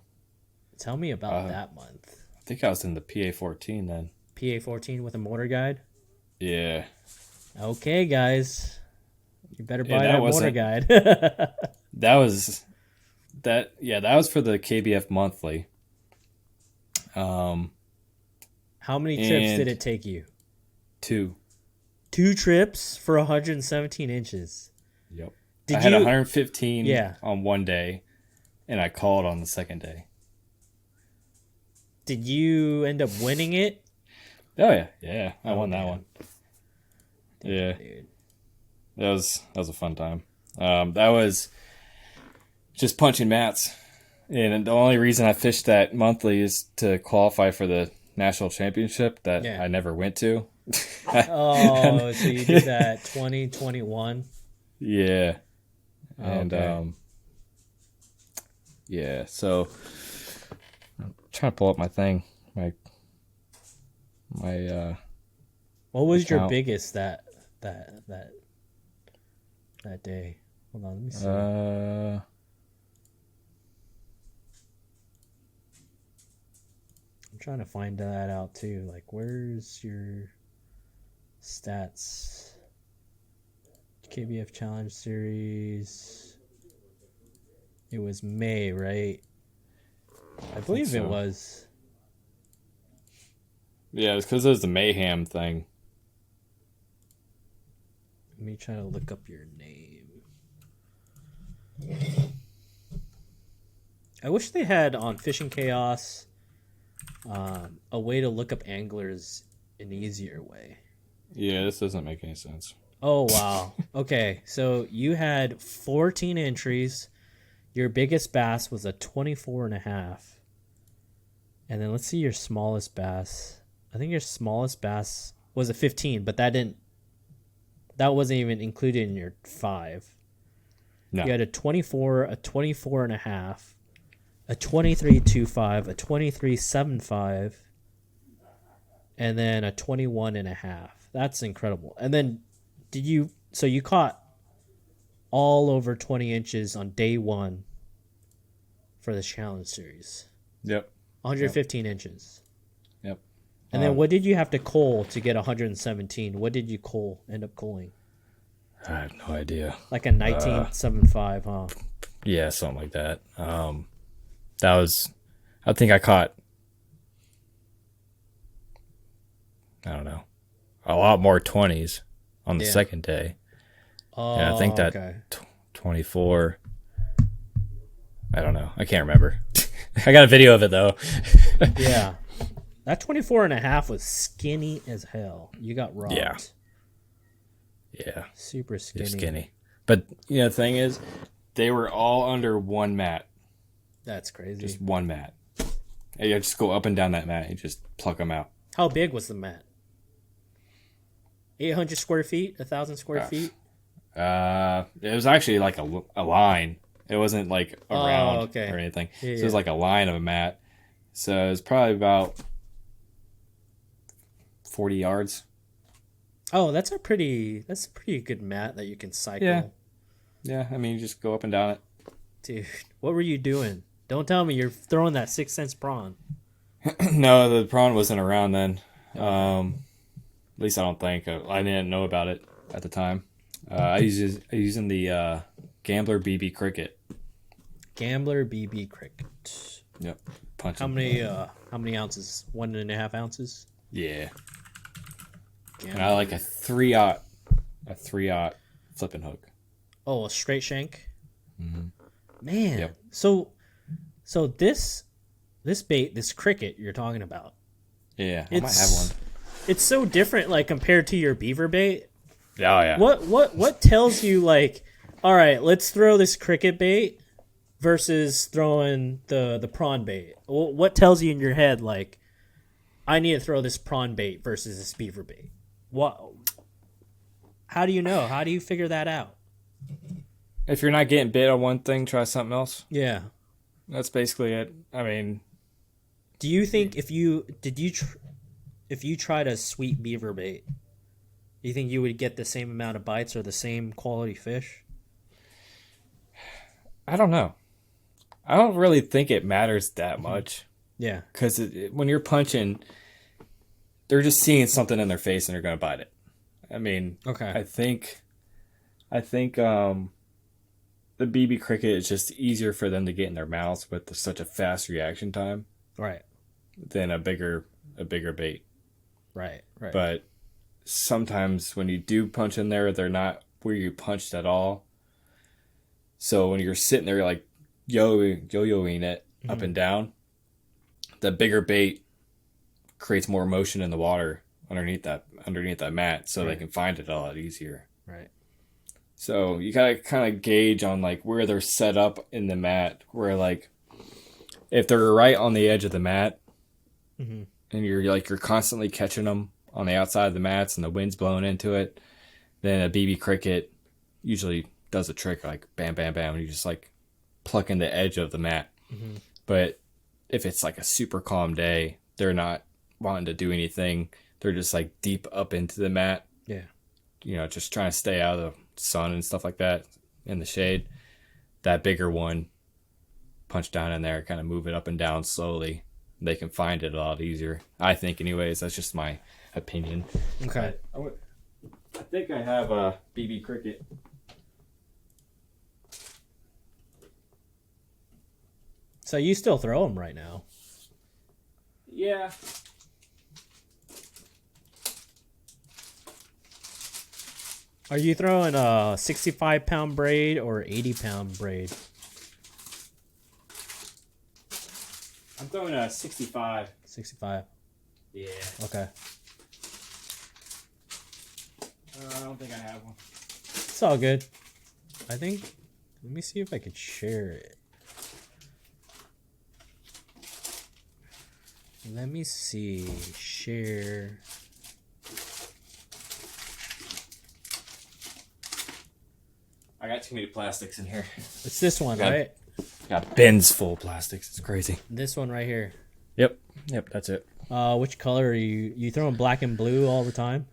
Speaker 1: Tell me about that month.
Speaker 3: I think I was in the PA-14 then.
Speaker 1: PA-14 with a motor guide?
Speaker 3: Yeah.
Speaker 1: Okay, guys. You better buy that motor guide.
Speaker 3: That was for the KBF monthly.
Speaker 1: How many trips did it take you?
Speaker 3: 2.
Speaker 1: 2 trips for 117 inches.
Speaker 3: Yep. I
Speaker 1: Did
Speaker 3: had
Speaker 1: you?
Speaker 3: 115
Speaker 1: Yeah.
Speaker 3: on one day, and I called on the second day.
Speaker 1: Did you end up winning it?
Speaker 3: Oh yeah, yeah, I won that
Speaker 1: man.
Speaker 3: one. Yeah,
Speaker 1: Dude.
Speaker 3: that was a fun time. That was just punching mats, and the only reason I fished that monthly is to qualify for the national championship that
Speaker 1: Yeah.
Speaker 3: I never went to.
Speaker 1: Oh, so you did that 2021?
Speaker 3: Yeah, and
Speaker 1: Okay.
Speaker 3: yeah. So I'm trying to pull up my thing, my
Speaker 1: What was your
Speaker 3: account.
Speaker 1: biggest that day? Hold on, let me see. I'm trying to find that out too. Like, where's your stats? KBF Challenge Series. It was May, right? I believe it
Speaker 3: so.
Speaker 1: was.
Speaker 3: Yeah, it's because it was the mayhem thing.
Speaker 1: Let me try to look up your name. I wish they had on Fishing Chaos a way to look up anglers an easier way.
Speaker 3: Yeah, this doesn't make any sense.
Speaker 1: Oh, wow. Okay, so you had 14 entries. Your biggest bass was a 24 and a half. And then let's see your smallest bass. I think your smallest bass was a 15, but that wasn't even included in your 5.
Speaker 3: No.
Speaker 1: You had a 24, a 24 and a half, a 23.25, a 23.75, and then a 21 and a half. That's incredible. And then so you caught all over 20 inches on day 1 for the challenge series.
Speaker 3: Yep.
Speaker 1: 115 inches.
Speaker 3: Yep.
Speaker 1: And then what did you have to cull to get 117? What did you end up culling?
Speaker 3: I have no idea.
Speaker 1: Like a 19.75, huh?
Speaker 3: Yeah, something like that. That was, I think I caught, I don't know, a lot more 20s on the second day.
Speaker 1: Oh,
Speaker 3: Yeah, I think that
Speaker 1: okay.
Speaker 3: 24, I don't know. I can't remember. I got a video of it though.
Speaker 1: Yeah. That 24 and a half was skinny as hell. You got robbed.
Speaker 3: Yeah. Yeah.
Speaker 1: Super skinny.
Speaker 3: Just skinny. But, the thing is, they were all under one mat.
Speaker 1: That's crazy.
Speaker 3: Just one mat. And you just go up and down that mat and just pluck them out.
Speaker 1: How big was the mat? 800 square feet? 1,000 square feet?
Speaker 3: It was actually like a line. It wasn't like a round or anything.
Speaker 1: Yeah,
Speaker 3: so it was like a line of a mat. So it was probably about 40 yards.
Speaker 1: Oh, that's a pretty good mat that you can cycle.
Speaker 3: Yeah. Yeah, I mean, you just go up and down it.
Speaker 1: Dude, what were you doing? Don't tell me you're throwing that 6 cents prawn.
Speaker 3: No, the prawn wasn't around then. At least I don't think. I didn't know about it at the time. I was using the Gambler BB Cricket.
Speaker 1: Gambler BB Cricket.
Speaker 3: Yep. Punching.
Speaker 1: How many ounces? 1.5 ounces?
Speaker 3: Yeah.
Speaker 1: Gambler.
Speaker 3: And I like a 3/0 flipping hook.
Speaker 1: Oh, a straight shank?
Speaker 3: Mm-hmm.
Speaker 1: Man.
Speaker 3: Yep.
Speaker 1: So this bait, this cricket you're talking about.
Speaker 3: Yeah, I might have one.
Speaker 1: It's so different, like, compared to your beaver bait.
Speaker 3: Oh, yeah.
Speaker 1: What tells you, like, all right, let's throw this cricket bait versus throwing the prawn bait? What tells you in your head, like, I need to throw this prawn bait versus this beaver bait? What? How do you know? How do you figure that out?
Speaker 3: If you're not getting bit on one thing, try something else.
Speaker 1: Yeah.
Speaker 3: That's basically it. I mean,
Speaker 1: Do you think if you tried a sweet beaver bait, do you think you would get the same amount of bites or the same quality fish?
Speaker 3: I don't know. I don't really think it matters that much.
Speaker 1: Yeah.
Speaker 3: Because when you're punching, they're just seeing something in their face and they're going to bite it. I mean,
Speaker 1: Okay.
Speaker 3: I think the BB cricket is just easier for them to get in their mouths with such a fast reaction time
Speaker 1: Right.
Speaker 3: than a bigger bait.
Speaker 1: Right.
Speaker 3: But sometimes when you do punch in there, they're not where you punched at all. So when you're sitting there like yo-yoing it up and down, the bigger bait creates more motion in the water underneath that mat, so they can find it a lot easier.
Speaker 1: Right.
Speaker 3: So you gotta kind of gauge on like where they're set up in the mat, where like if they're right on the edge of the mat, and you're constantly catching them on the outside of the mats and the wind's blowing into it, then a BB cricket usually does a trick like bam, bam, bam, and you just like plucking the edge of the mat. But if it's like a super calm day, they're not wanting to do anything. They're just like deep up into the mat.
Speaker 1: Yeah.
Speaker 3: You know, just trying to stay out of the sun and stuff like that in the shade. That bigger one, punch down in there, kind of move it up and down slowly. They can find it a lot easier. I think anyways, that's just my opinion.
Speaker 1: Okay.
Speaker 3: I think I have a BB cricket.
Speaker 1: So you still throw them right now?
Speaker 3: Yeah.
Speaker 1: Are you throwing a 65-pound braid or 80-pound braid?
Speaker 3: I'm throwing a 65.
Speaker 1: 65.
Speaker 3: Yeah.
Speaker 1: Okay.
Speaker 3: I don't think I have one.
Speaker 1: It's all good. I think. Let me see if I could share it. Let me see. Share.
Speaker 3: I got too many plastics in here.
Speaker 1: It's this one,
Speaker 3: Got-
Speaker 1: right?
Speaker 3: Got bins full of plastics. It's crazy.
Speaker 1: This one right here.
Speaker 4: Yep, that's it.
Speaker 1: Which color are you throwing black and blue all the time?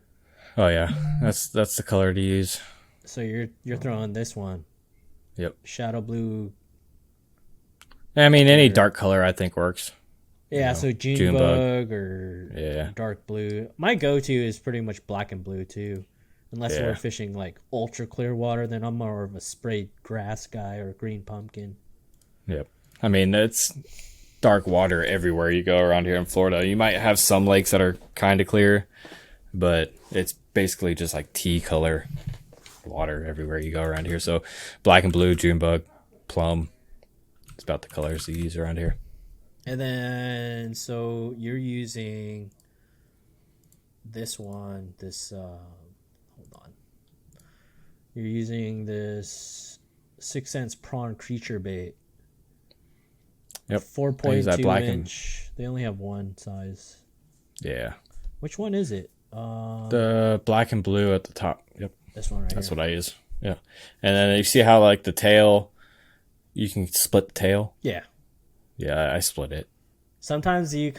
Speaker 4: Oh yeah, that's the color to use.
Speaker 1: So you're throwing this one.
Speaker 4: Yep.
Speaker 1: Shadow blue.
Speaker 4: I mean, any dark color I think works.
Speaker 1: Yeah,
Speaker 4: know,
Speaker 1: so June
Speaker 4: June
Speaker 1: bug
Speaker 4: bug.
Speaker 1: or
Speaker 4: Yeah.
Speaker 1: dark blue. My go-to is pretty much black and blue too. Unless
Speaker 4: Yeah.
Speaker 1: we're fishing like ultra clear water, then I'm more of a sprayed grass guy or green pumpkin.
Speaker 4: Yep. I mean, it's dark water everywhere you go around here in Florida. You might have some lakes that are kind of clear, but it's basically just like tea color water everywhere you go around here. So black and blue, June bug, plum. It's about the colors you use around here.
Speaker 1: And then so you're using this one, hold on. You're using this 6 cents prawn creature bait.
Speaker 4: Yep.
Speaker 1: 4.2
Speaker 4: black
Speaker 1: inch. They only have one size.
Speaker 4: Yeah.
Speaker 1: Which one is it?
Speaker 4: The black and blue at the top. Yep.
Speaker 1: This one right
Speaker 4: That's
Speaker 1: here.
Speaker 4: what I use. Yeah. And then you see how like the tail, you can split the tail?
Speaker 1: Yeah.
Speaker 4: Yeah, I split it.
Speaker 1: Sometimes you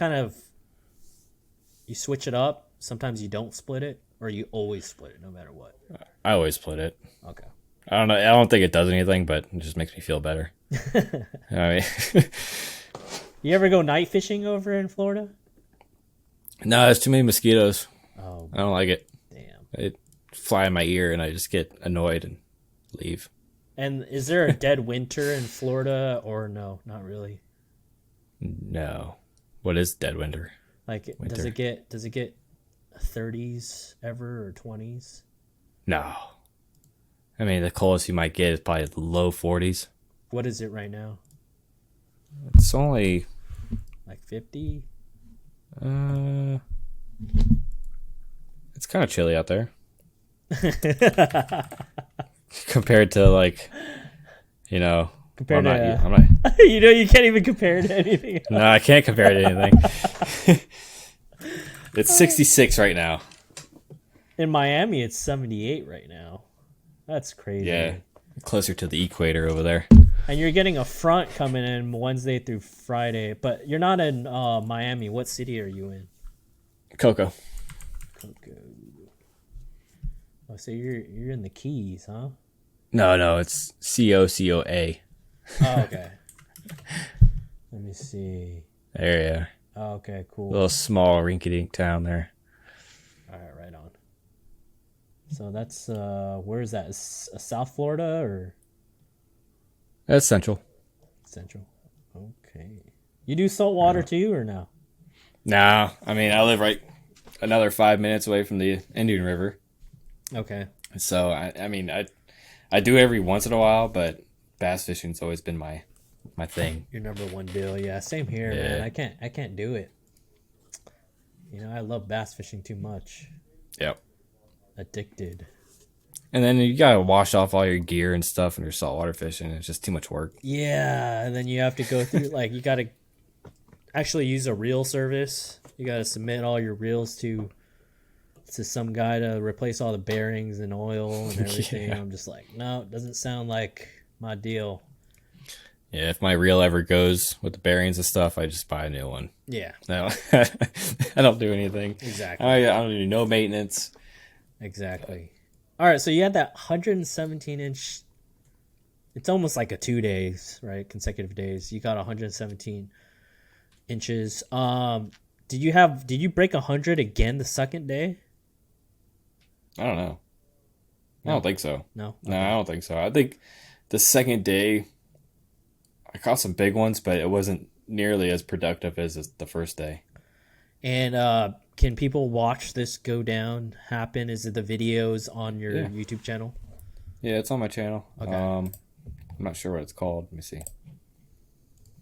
Speaker 1: switch it up. Sometimes you don't split it, or you always split it no matter what.
Speaker 4: I always split it.
Speaker 1: Okay.
Speaker 4: I don't know. I don't think it does anything, but it just makes me feel better. I mean,
Speaker 1: You ever go night fishing over in Florida?
Speaker 4: no, there's too many mosquitoes.
Speaker 1: Oh,
Speaker 4: I don't like it.
Speaker 1: damn.
Speaker 4: It fly in my ear, and I just get annoyed and leave.
Speaker 1: And is there a dead winter in Florida, or no? Not really.
Speaker 4: No. What is dead winter?
Speaker 1: Like, does
Speaker 4: Winter.
Speaker 1: it get 30s ever or 20s?
Speaker 4: No. I mean, the coldest you might get is probably the low 40s.
Speaker 1: What is it right now?
Speaker 4: It's only
Speaker 1: Like 50?
Speaker 4: it's kind of chilly out there compared to like, you know.
Speaker 1: Compared
Speaker 4: well,
Speaker 1: to,
Speaker 4: I'm not,
Speaker 1: you know, you can't even compare it to anything else.
Speaker 4: no, I can't compare it to anything. It's 66 right now.
Speaker 1: In Miami, it's 78 right now. That's crazy.
Speaker 4: Yeah, closer to the equator over there.
Speaker 1: And you're getting a front coming in Wednesday through Friday, but you're not in Miami. What city are you in?
Speaker 4: Cocoa.
Speaker 1: Cocoa. Oh, so you're in the Keys, huh?
Speaker 4: No, it's COCOA.
Speaker 1: Oh, okay. Let me see.
Speaker 4: There you are.
Speaker 1: Oh, okay, cool.
Speaker 4: Little small rinky-dink town there.
Speaker 1: All right on. So that's where is that? South Florida or
Speaker 4: That's central.
Speaker 1: Central? Okay. You do salt water too, or no?
Speaker 4: No, I mean, I live right another 5 minutes away from the Indian River.
Speaker 1: Okay.
Speaker 4: So, I mean, I do every once in a while, but bass fishing's always been my thing.
Speaker 1: Your number one deal. Yeah, same here,
Speaker 4: Yeah.
Speaker 1: man. I can't do it. You know, I love bass fishing too much.
Speaker 4: Yep.
Speaker 1: Addicted.
Speaker 4: And then you gotta wash off all your gear and stuff when you're saltwater fishing. It's just too much work.
Speaker 1: Yeah, and then you have to go through like you got to actually use a reel service. You got to submit all your reels to some guy to replace all the bearings and oil and everything.
Speaker 4: Yeah.
Speaker 1: I'm just like, no, it doesn't sound like my deal.
Speaker 4: Yeah, if my reel ever goes with the bearings and stuff, I just buy a new one.
Speaker 1: Yeah,
Speaker 4: No, I don't do anything.
Speaker 1: exactly.
Speaker 4: I don't do no maintenance.
Speaker 1: Exactly. All right, so you had that 117 inch. It's almost like a 2 days, right? Consecutive days. You got 117 inches. Did you break 100 again the second day?
Speaker 4: I don't know. I don't think so.
Speaker 1: No.
Speaker 4: No, I don't think so. I think the second day, I caught some big ones, but it wasn't nearly as productive as the first day.
Speaker 1: And can people watch this go down happen? Is it the videos on your
Speaker 4: Yeah.
Speaker 1: YouTube channel?
Speaker 4: Yeah, it's on my channel.
Speaker 1: Okay.
Speaker 4: I'm not sure what it's called. Let me see.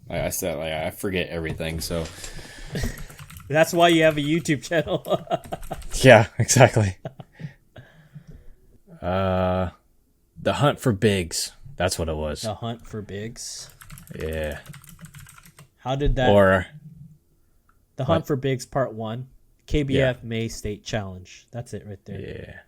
Speaker 4: Like I said, like I forget everything. So
Speaker 1: That's why you have a YouTube channel.
Speaker 4: yeah, exactly. The Hunt for Bigs. That's what it was.
Speaker 1: The Hunt for Bigs.
Speaker 4: Yeah.
Speaker 1: How did that?
Speaker 4: Or
Speaker 1: The Hunt for Bigs Part 1. KBF
Speaker 4: Yeah.
Speaker 1: May State Challenge. That's it right there.
Speaker 4: yeah.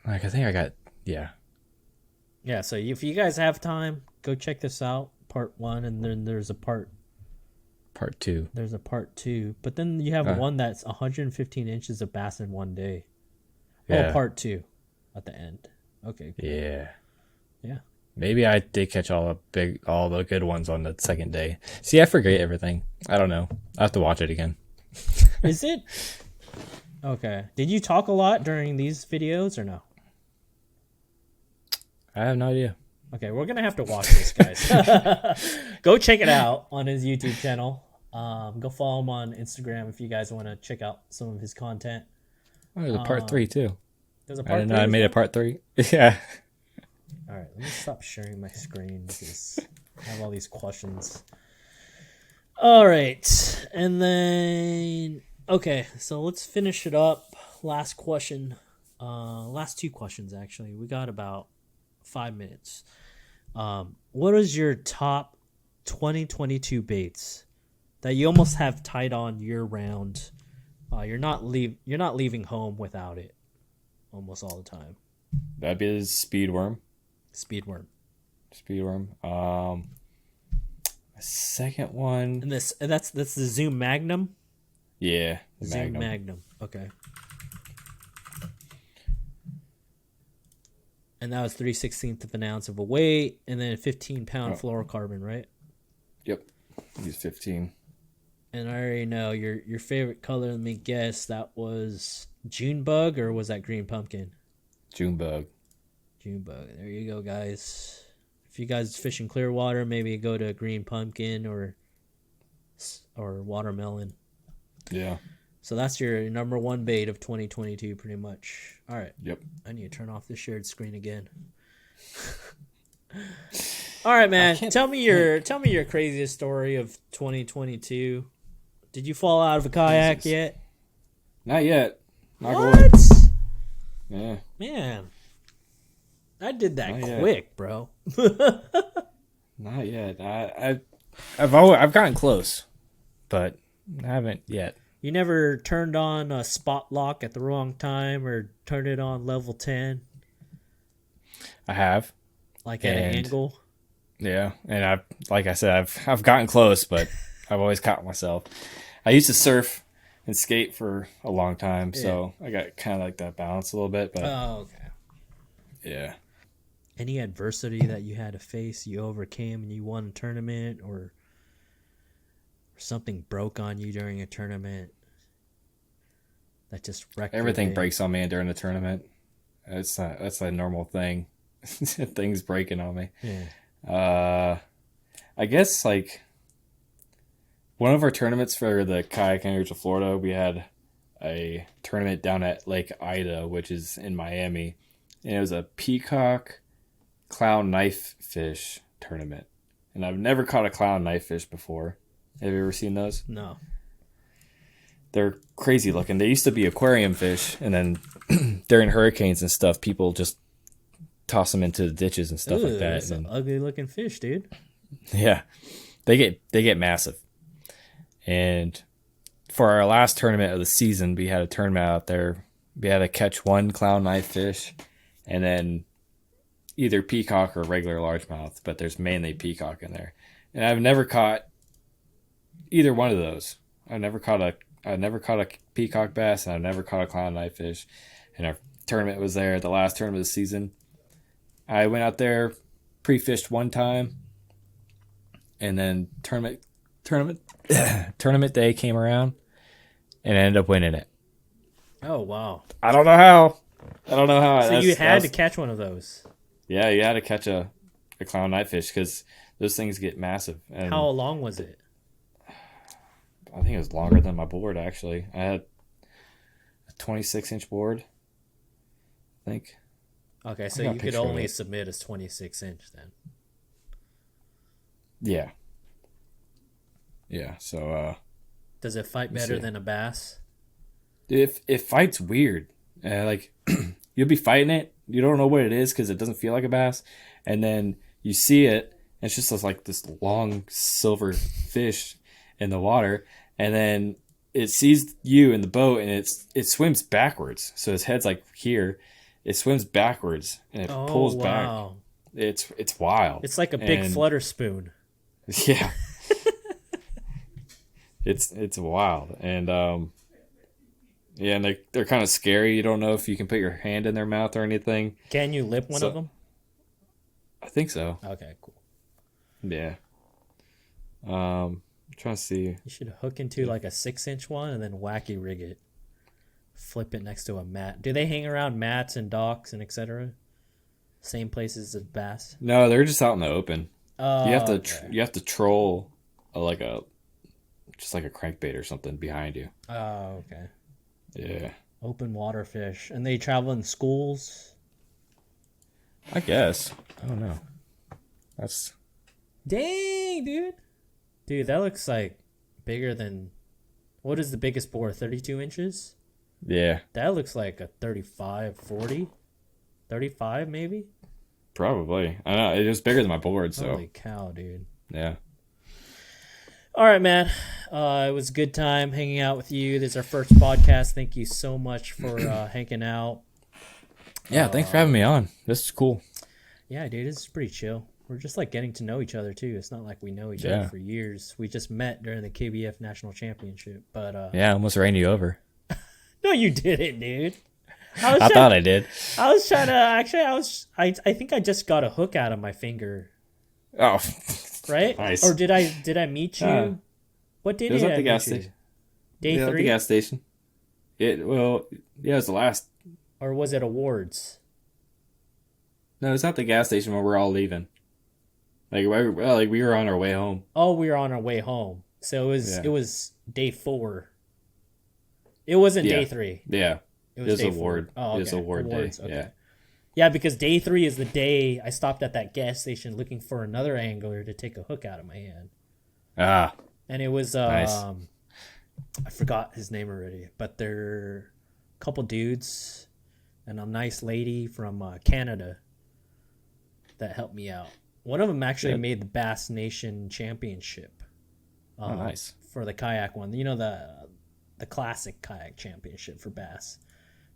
Speaker 4: Like I think I got
Speaker 1: Yeah, so if you guys have time, go check this out. Part 1, and then there's a part
Speaker 4: 2.
Speaker 1: There's a part 2, but then you have one that's 115 inches of bass in 1 day.
Speaker 4: Yeah.
Speaker 1: Oh, part 2 at the end. Okay. Cool.
Speaker 4: Yeah.
Speaker 1: Yeah.
Speaker 4: Maybe I did catch all the good ones on the second day. See, I forget everything. I don't know. I have to watch it again.
Speaker 1: Is it? Okay. Did you talk a lot during these videos or no?
Speaker 4: I have no idea.
Speaker 1: Okay, we're gonna have to watch this, guys. Go check it out on his YouTube channel. Go follow him on Instagram if you guys want to check out some of his content.
Speaker 4: Oh, there's a part 3 too.
Speaker 1: There's a
Speaker 4: I
Speaker 1: part
Speaker 4: didn't know
Speaker 1: 3
Speaker 4: I
Speaker 1: as
Speaker 4: made
Speaker 1: well?
Speaker 4: a part 3. Yeah.
Speaker 1: All right, let me stop sharing my screen because I have all these questions. All right, and then okay, so let's finish it up. Last question, last 2 questions actually. We got about 5 minutes. What is your top 2022 baits that you almost have tied on year round? You're not leaving home without it almost all the time.
Speaker 4: That'd be the speed worm.
Speaker 1: Speedworm.
Speaker 4: Second one.
Speaker 1: And that's the Zoom Magnum.
Speaker 4: Yeah. The
Speaker 1: Zoom
Speaker 4: Magnum.
Speaker 1: Magnum. Okay. And that was 3/16 of an ounce of a weight, and then 15-pound fluorocarbon, right?
Speaker 4: Yep. He's 15.
Speaker 1: And I already know your favorite color. Let me guess. That was June bug, or was that green pumpkin?
Speaker 4: June bug.
Speaker 1: June bug. There you go, guys. If you guys fish in clear water, maybe go to green pumpkin or watermelon.
Speaker 4: Yeah.
Speaker 1: So that's your number one bait of 2022, pretty much. All right.
Speaker 4: Yep.
Speaker 1: I need to turn off the shared screen again. All right, man. Tell me your craziest story of 2022. Did you fall out of a kayak yet?
Speaker 4: Not yet. Not
Speaker 1: What?
Speaker 4: Yeah.
Speaker 1: Man, I did that
Speaker 4: Not yet.
Speaker 1: quick, bro.
Speaker 4: Not yet. I've gotten close, but I haven't yet.
Speaker 1: You never turned on a spot lock at the wrong time or turned it on level 10,
Speaker 4: I have.
Speaker 1: like at an angle?
Speaker 4: Yeah, and like I said, I've gotten close, but I've always caught myself. I used to surf and skate for a long time, so I got kind of like that balance a little bit. But
Speaker 1: Oh, okay.
Speaker 4: yeah,
Speaker 1: Any adversity that you had to face, you overcame and you won a tournament, or something broke on you during a tournament that just wrecked
Speaker 4: everything
Speaker 1: your day?
Speaker 4: breaks on me during the tournament. That's a normal thing. Things breaking on me.
Speaker 1: Yeah.
Speaker 4: I guess like one of our tournaments for the kayak anglers of Florida, we had a tournament down at Lake Ida, which is in Miami, and it was a peacock
Speaker 3: clown knife fish tournament, and I've never caught a clown knife fish before. Have you ever seen those?
Speaker 1: No.
Speaker 3: They're crazy looking. They used to be aquarium fish, and then during hurricanes and stuff, people just toss them into the ditches and stuff like that.
Speaker 1: That's an ugly looking fish, dude.
Speaker 3: Yeah, they get massive. And for our last tournament of the season, we had a tournament out there. We had to catch one clown knife fish, and then either peacock or regular largemouth, but there's mainly peacock in there. And I've never caught either one of those. I've never caught a peacock bass, and I've never caught a clown knife fish. And our tournament was there, the last tournament of the season. I went out there, pre-fished one time, and then tournament day came around, and I ended up winning it.
Speaker 1: Oh, wow.
Speaker 3: I don't know how.
Speaker 1: So you had to catch one of those.
Speaker 3: Yeah, you had to catch a clown knife fish because those things get massive. And
Speaker 1: how long was it?
Speaker 3: I think it was longer than my board, actually. I had a 26-inch board, I think.
Speaker 1: Okay, so you could only submit as 26-inch then.
Speaker 3: Yeah. Yeah, so...
Speaker 1: does it fight better than a bass?
Speaker 3: It fights weird. Like, you'll be fighting it. You don't know what it is because it doesn't feel like a bass. And then you see it, and it's just like this long silver fish in the water. And then it sees you in the boat, and it swims backwards. So his head's like here. It swims backwards, and it pulls back. It's wild.
Speaker 1: It's like a big flutter spoon.
Speaker 3: Yeah. It's wild. And yeah, and they're kind of scary. You don't know if you can put your hand in their mouth or anything.
Speaker 1: Can you lip one of them?
Speaker 3: I think so.
Speaker 1: Okay, cool.
Speaker 3: Yeah. I'm trying to see.
Speaker 1: You should hook into like a 6-inch one and then wacky rig it. Flip it next to a mat. Do they hang around mats and docks and etc.? Same places as bass?
Speaker 3: No, they're just out in the open.
Speaker 1: Oh,
Speaker 3: you have to
Speaker 1: okay.
Speaker 3: you have to troll just like a crankbait or something behind you.
Speaker 1: Oh, okay.
Speaker 3: Yeah.
Speaker 1: Open water fish. And they travel in schools?
Speaker 3: I guess. I don't know. That's...
Speaker 1: Dang, dude. Dude, that looks like bigger than... What is the biggest board? 32 inches?
Speaker 3: Yeah.
Speaker 1: That looks like a 35, 40? 35 maybe?
Speaker 3: Probably. I know. It was bigger than my board, so...
Speaker 1: Holy cow, dude.
Speaker 3: Yeah.
Speaker 1: All right, man. It was a good time hanging out with you. This is our first podcast. Thank you so much for hanging out.
Speaker 3: Yeah, thanks for having me on. This is cool.
Speaker 1: Yeah, dude, this is pretty chill. We're just like getting to know each other too. It's not like we know each other for years. We just met during the KBF National Championship. But
Speaker 3: yeah, I almost ran you over.
Speaker 1: No, you didn't, dude.
Speaker 3: I thought I did.
Speaker 1: I was trying to I think I just got a hook out of my finger.
Speaker 3: Oh,
Speaker 1: right?
Speaker 3: Nice.
Speaker 1: Or did I meet you? What did
Speaker 3: it was
Speaker 1: you
Speaker 3: at the
Speaker 1: meet
Speaker 3: gas
Speaker 1: you?
Speaker 3: station.
Speaker 1: Day
Speaker 3: At
Speaker 1: 3?
Speaker 3: the gas station. It was the last.
Speaker 1: Or was it awards?
Speaker 3: No, it's not the gas station where we're all leaving. Like we were on our way home.
Speaker 1: Oh, we were on our way home. So it was day 4. It wasn't day 3.
Speaker 3: Yeah.
Speaker 1: It was day
Speaker 3: award.
Speaker 1: 4. Oh, okay.
Speaker 3: It was award
Speaker 1: Awards,
Speaker 3: day.
Speaker 1: okay.
Speaker 3: Yeah.
Speaker 1: Yeah, because day 3 is the day I stopped at that gas station looking for another angler to take a hook out of my hand.
Speaker 3: Ah.
Speaker 1: And it was
Speaker 3: Nice.
Speaker 1: I forgot his name already, but they're a couple dudes and a nice lady from Canada that helped me out. One of them actually made the Bass Nation Championship.
Speaker 3: Oh, nice.
Speaker 1: For the kayak one. You know, the classic kayak championship for bass.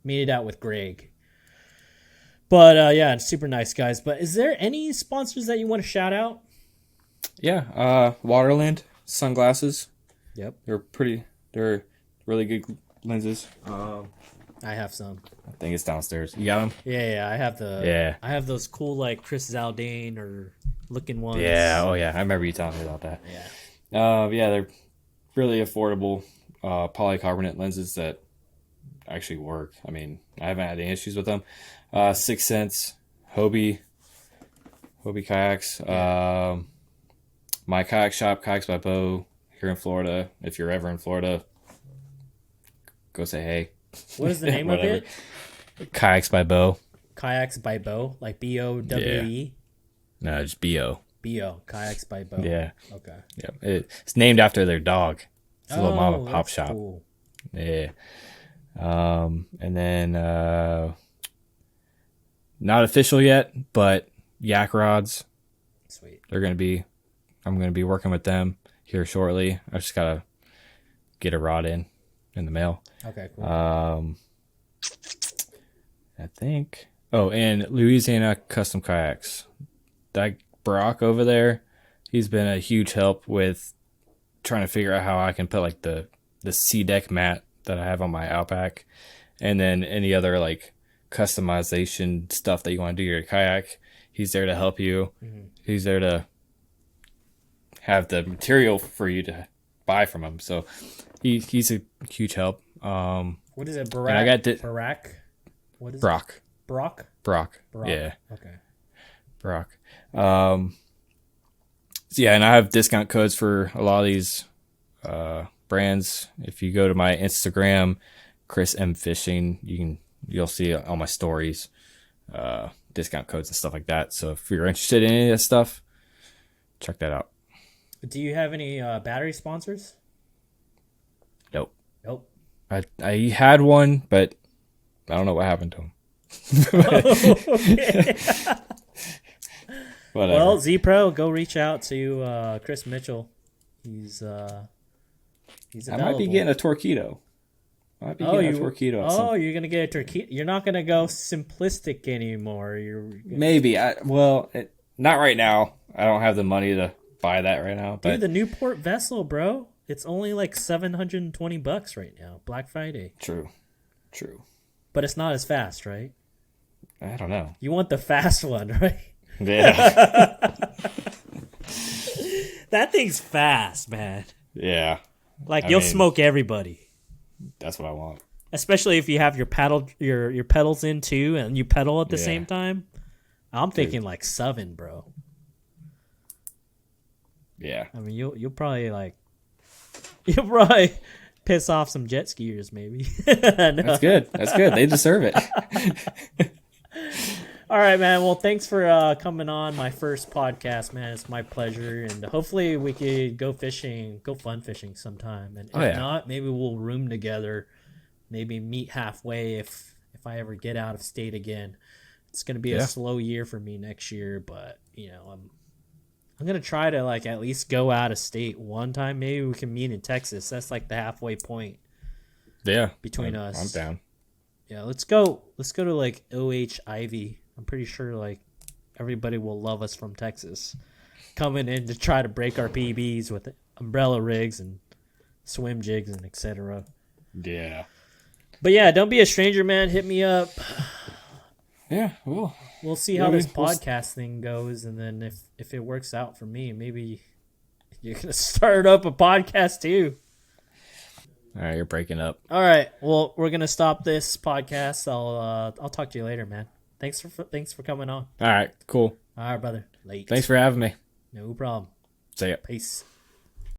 Speaker 1: Made it out with Greg. But yeah, super nice guys. But is there any sponsors that you want to shout out?
Speaker 3: Yeah, Waterland sunglasses.
Speaker 1: Yep.
Speaker 3: They're really good lenses.
Speaker 1: I have some.
Speaker 3: I think it's downstairs. You got them?
Speaker 1: Yeah, I have I have those cool like Chris Zaldane or looking ones.
Speaker 3: Yeah, oh yeah, I remember you telling me about that.
Speaker 1: Yeah.
Speaker 3: Yeah, they're really affordable polycarbonate lenses that actually work. I mean, I haven't had any issues with them. 6 Cents, Hobie kayaks. My kayak shop, Kayaks by Bo, here in Florida. If you're ever in Florida, go say hey.
Speaker 1: What is the name of it?
Speaker 3: Kayaks by Bo.
Speaker 1: Kayaks by Bo, like BOWE.
Speaker 4: No, just BO.
Speaker 1: BO, Kayaks by Bo.
Speaker 4: Yeah.
Speaker 1: Okay.
Speaker 4: Yeah. It's named after their dog. It's a little mom and pop
Speaker 1: that's
Speaker 4: shop.
Speaker 1: Cool.
Speaker 4: Yeah. And then not official yet, but yak rods.
Speaker 1: Sweet.
Speaker 4: I'm gonna be working with them here shortly. I just gotta get a rod in the mail.
Speaker 1: Okay, cool.
Speaker 4: I think. Oh, and Louisiana Custom Kayaks. That Brock over there, he's been a huge help with trying to figure out how I can put like the C deck mat that I have on my Outback, and then any other like customization stuff that you want to do to your kayak. He's there to help you. Mm-hmm. He's there to have the material for you to buy from him. So he's a huge help.
Speaker 1: What is it? Barack? What is
Speaker 4: Brock.
Speaker 1: It? Brock?
Speaker 4: Brock.
Speaker 1: Brock.
Speaker 4: Yeah.
Speaker 1: Okay.
Speaker 4: Brock. So yeah, and I have discount codes for a lot of these brands. If you go to my Instagram, Chris M Fishing, you'll see all my stories, discount codes and stuff like that. So if you're interested in any of that stuff, check that out.
Speaker 1: Do you have any battery sponsors?
Speaker 4: Nope.
Speaker 1: Nope.
Speaker 4: I had one, but I don't know what happened to him. Whatever.
Speaker 1: Well, Z Pro, go reach out to Chris Mitchell. He's available.
Speaker 4: I might be getting a Torpedo.
Speaker 1: You're gonna get a Torpedo. You're not gonna go simplistic anymore.
Speaker 4: Maybe. Not right now. I don't have the money to buy that right now. But
Speaker 1: dude, the Newport vessel, bro. It's only like $720 right now, Black Friday.
Speaker 4: True.
Speaker 1: But it's not as fast, right?
Speaker 4: I don't know.
Speaker 1: You want the fast one, right?
Speaker 4: Yeah.
Speaker 1: That thing's fast, man.
Speaker 4: Yeah.
Speaker 1: You'll smoke everybody.
Speaker 4: That's what I want.
Speaker 1: Especially if you have your pedals in too, and you pedal at the same time. I'm thinking like 7, bro.
Speaker 4: Yeah.
Speaker 1: I mean, you'll probably piss off some jet skiers, maybe. No.
Speaker 4: That's good. They deserve it.
Speaker 1: All right, man. Well, thanks for coming on my first podcast, man. It's my pleasure, and hopefully we could go fun fishing sometime. And if not, maybe we'll room together, maybe meet halfway if I ever get out of state again. It's gonna be a slow year for me next year, but I'm gonna try to at least go out of state one time. Maybe we can meet in Texas. That's like the halfway point.
Speaker 4: Yeah,
Speaker 1: between us.
Speaker 4: I'm down.
Speaker 1: Yeah, let's go to OH Ivy. I'm pretty sure everybody will love us from Texas, coming in to try to break our PBs with umbrella rigs and swim jigs and etc.
Speaker 4: Yeah.
Speaker 1: But yeah, don't be a stranger, man. Hit me up.
Speaker 4: Yeah,
Speaker 1: we'll see how this podcast thing goes, and then if it works out for me, maybe you're gonna start up a podcast too.
Speaker 4: All right, you're breaking up.
Speaker 1: All right, well, we're gonna stop this podcast. I'll talk to you later, man. Thanks for coming on.
Speaker 4: All right, cool.
Speaker 1: All right, brother. Late.
Speaker 4: Thanks for having me.
Speaker 1: No problem.
Speaker 4: See ya.
Speaker 1: Peace.